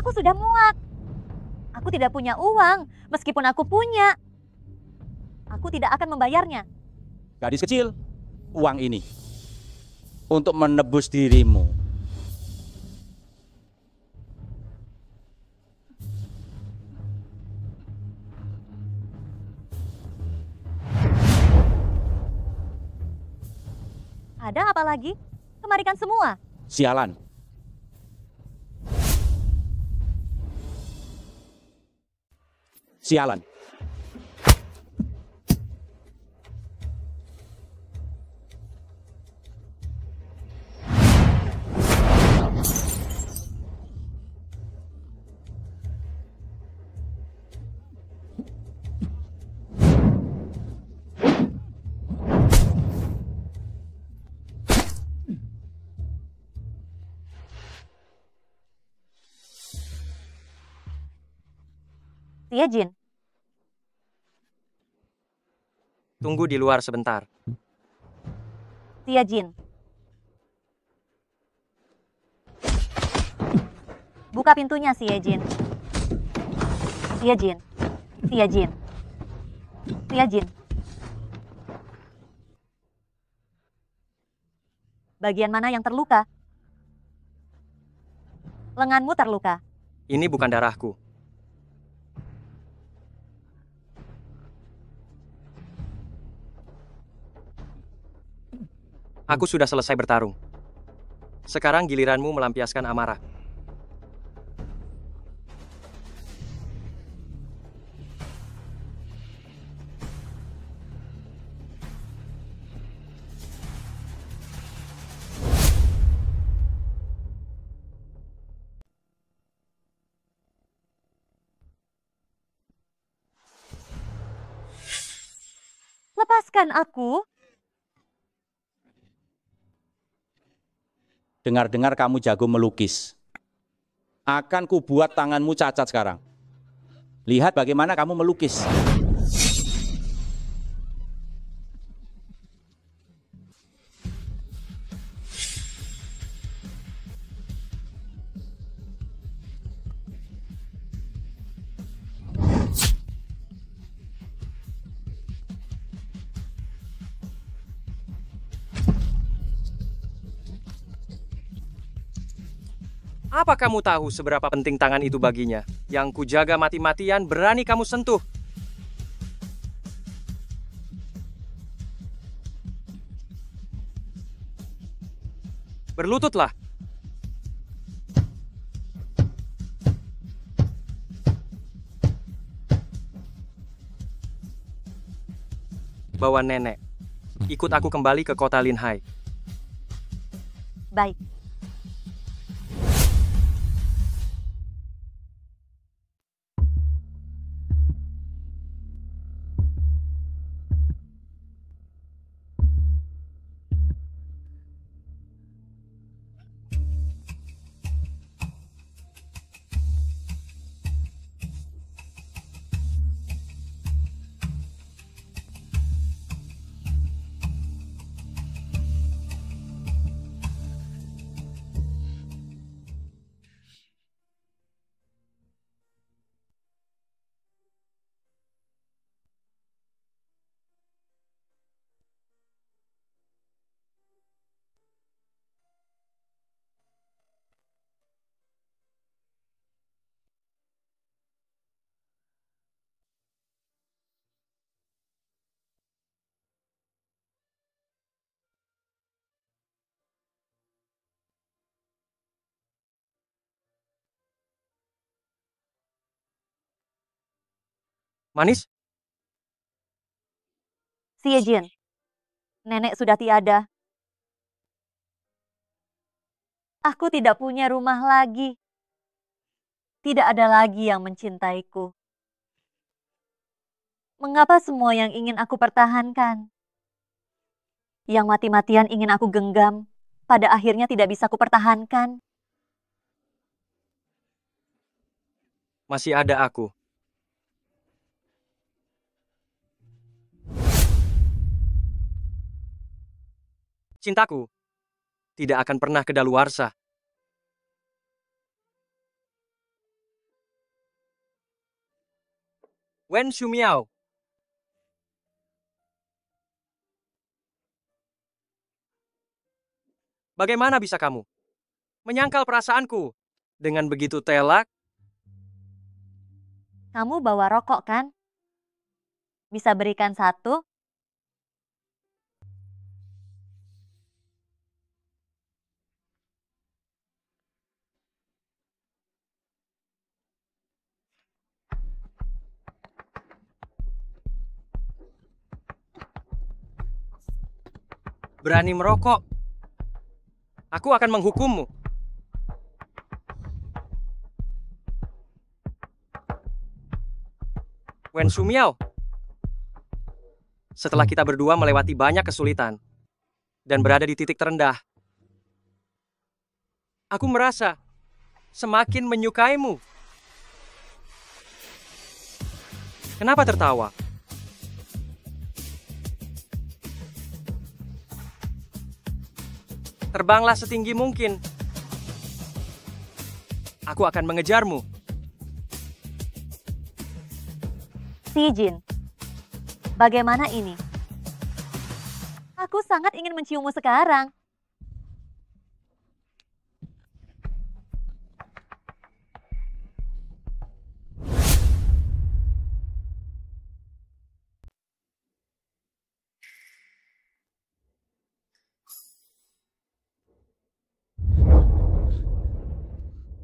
Aku sudah muak. Aku tidak punya uang, meskipun aku punya. Aku tidak akan membayarnya. Gadis kecil, uang ini untuk menebus dirimu. Ada apa lagi? Kemarikan semua. Sialan. Sialan. Xie Jin. Tunggu di luar sebentar. Xie Jin. Buka pintunya, Xie Jin. Xie Jin. Xie Jin. Xie Jin. Bagian mana yang terluka? Lenganmu terluka. Ini bukan darahku. Aku sudah selesai bertarung. Sekarang giliranmu melampiaskan amarah. Lepaskan aku. Dengar-dengar kamu jago melukis. Akan kubuat tanganmu cacat sekarang. Lihat bagaimana kamu melukis. Apa kamu tahu seberapa penting tangan itu baginya? Yang kujaga mati-matian berani kamu sentuh. Berlututlah. Bawa nenek. Ikut aku kembali ke kota Linhai. Baik. Manis? Siejin, nenek sudah tiada. Aku tidak punya rumah lagi. Tidak ada lagi yang mencintaiku. Mengapa semua yang ingin aku pertahankan, yang mati-matian ingin aku genggam, pada akhirnya tidak bisa aku pertahankan? Masih ada aku. Cintaku tidak akan pernah kedaluarsa. Wen Shumiao. Bagaimana bisa kamu menyangkal perasaanku dengan begitu telak? Kamu bawa rokok kan? Bisa berikan satu? Berani merokok? Aku akan menghukummu. Wen Shumiao. Setelah kita berdua melewati banyak kesulitan dan berada di titik terendah, aku merasa semakin menyukaimu. Kenapa tertawa? Terbanglah setinggi mungkin. Aku akan mengejarmu. Siejin, bagaimana ini? Aku sangat ingin menciummu sekarang.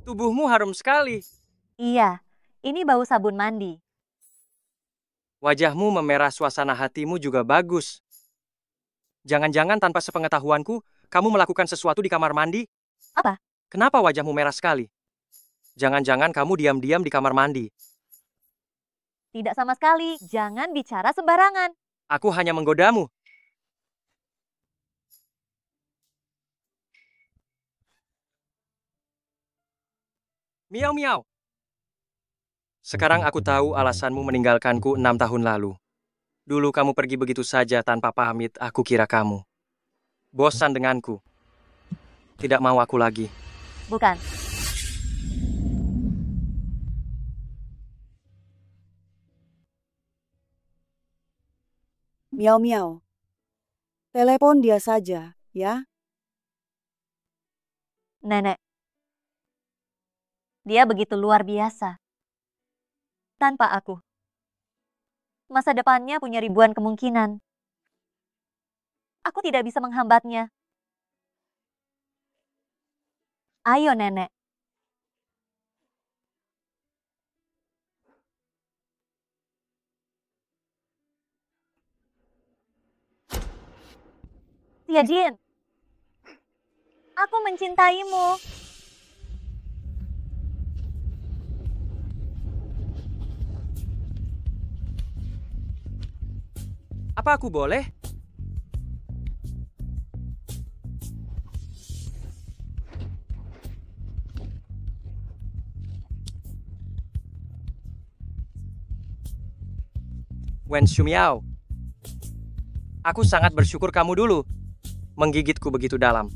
Tubuhmu harum sekali. Iya, ini bau sabun mandi. Wajahmu memerah, suasana hatimu juga bagus. Jangan-jangan tanpa sepengetahuanku, kamu melakukan sesuatu di kamar mandi? Apa? Kenapa wajahmu merah sekali? Jangan-jangan kamu diam-diam di kamar mandi. Tidak sama sekali, jangan bicara sembarangan. Aku hanya menggodamu. Miau miau. Sekarang aku tahu alasanmu meninggalkanku 6 tahun lalu. Dulu kamu pergi begitu saja tanpa pamit, aku kira kamu bosan denganku. Tidak mau aku lagi. Bukan. Miau miau. Telepon dia saja, ya. Nenek, Dia begitu luar biasa. Tanpa aku, masa depannya punya ribuan kemungkinan. Aku tidak bisa menghambatnya. Ayo, Nenek. Xie Jin, aku mencintaimu. Apa aku boleh? Wen Shumiao, aku sangat bersyukur kamu dulu menggigitku begitu dalam.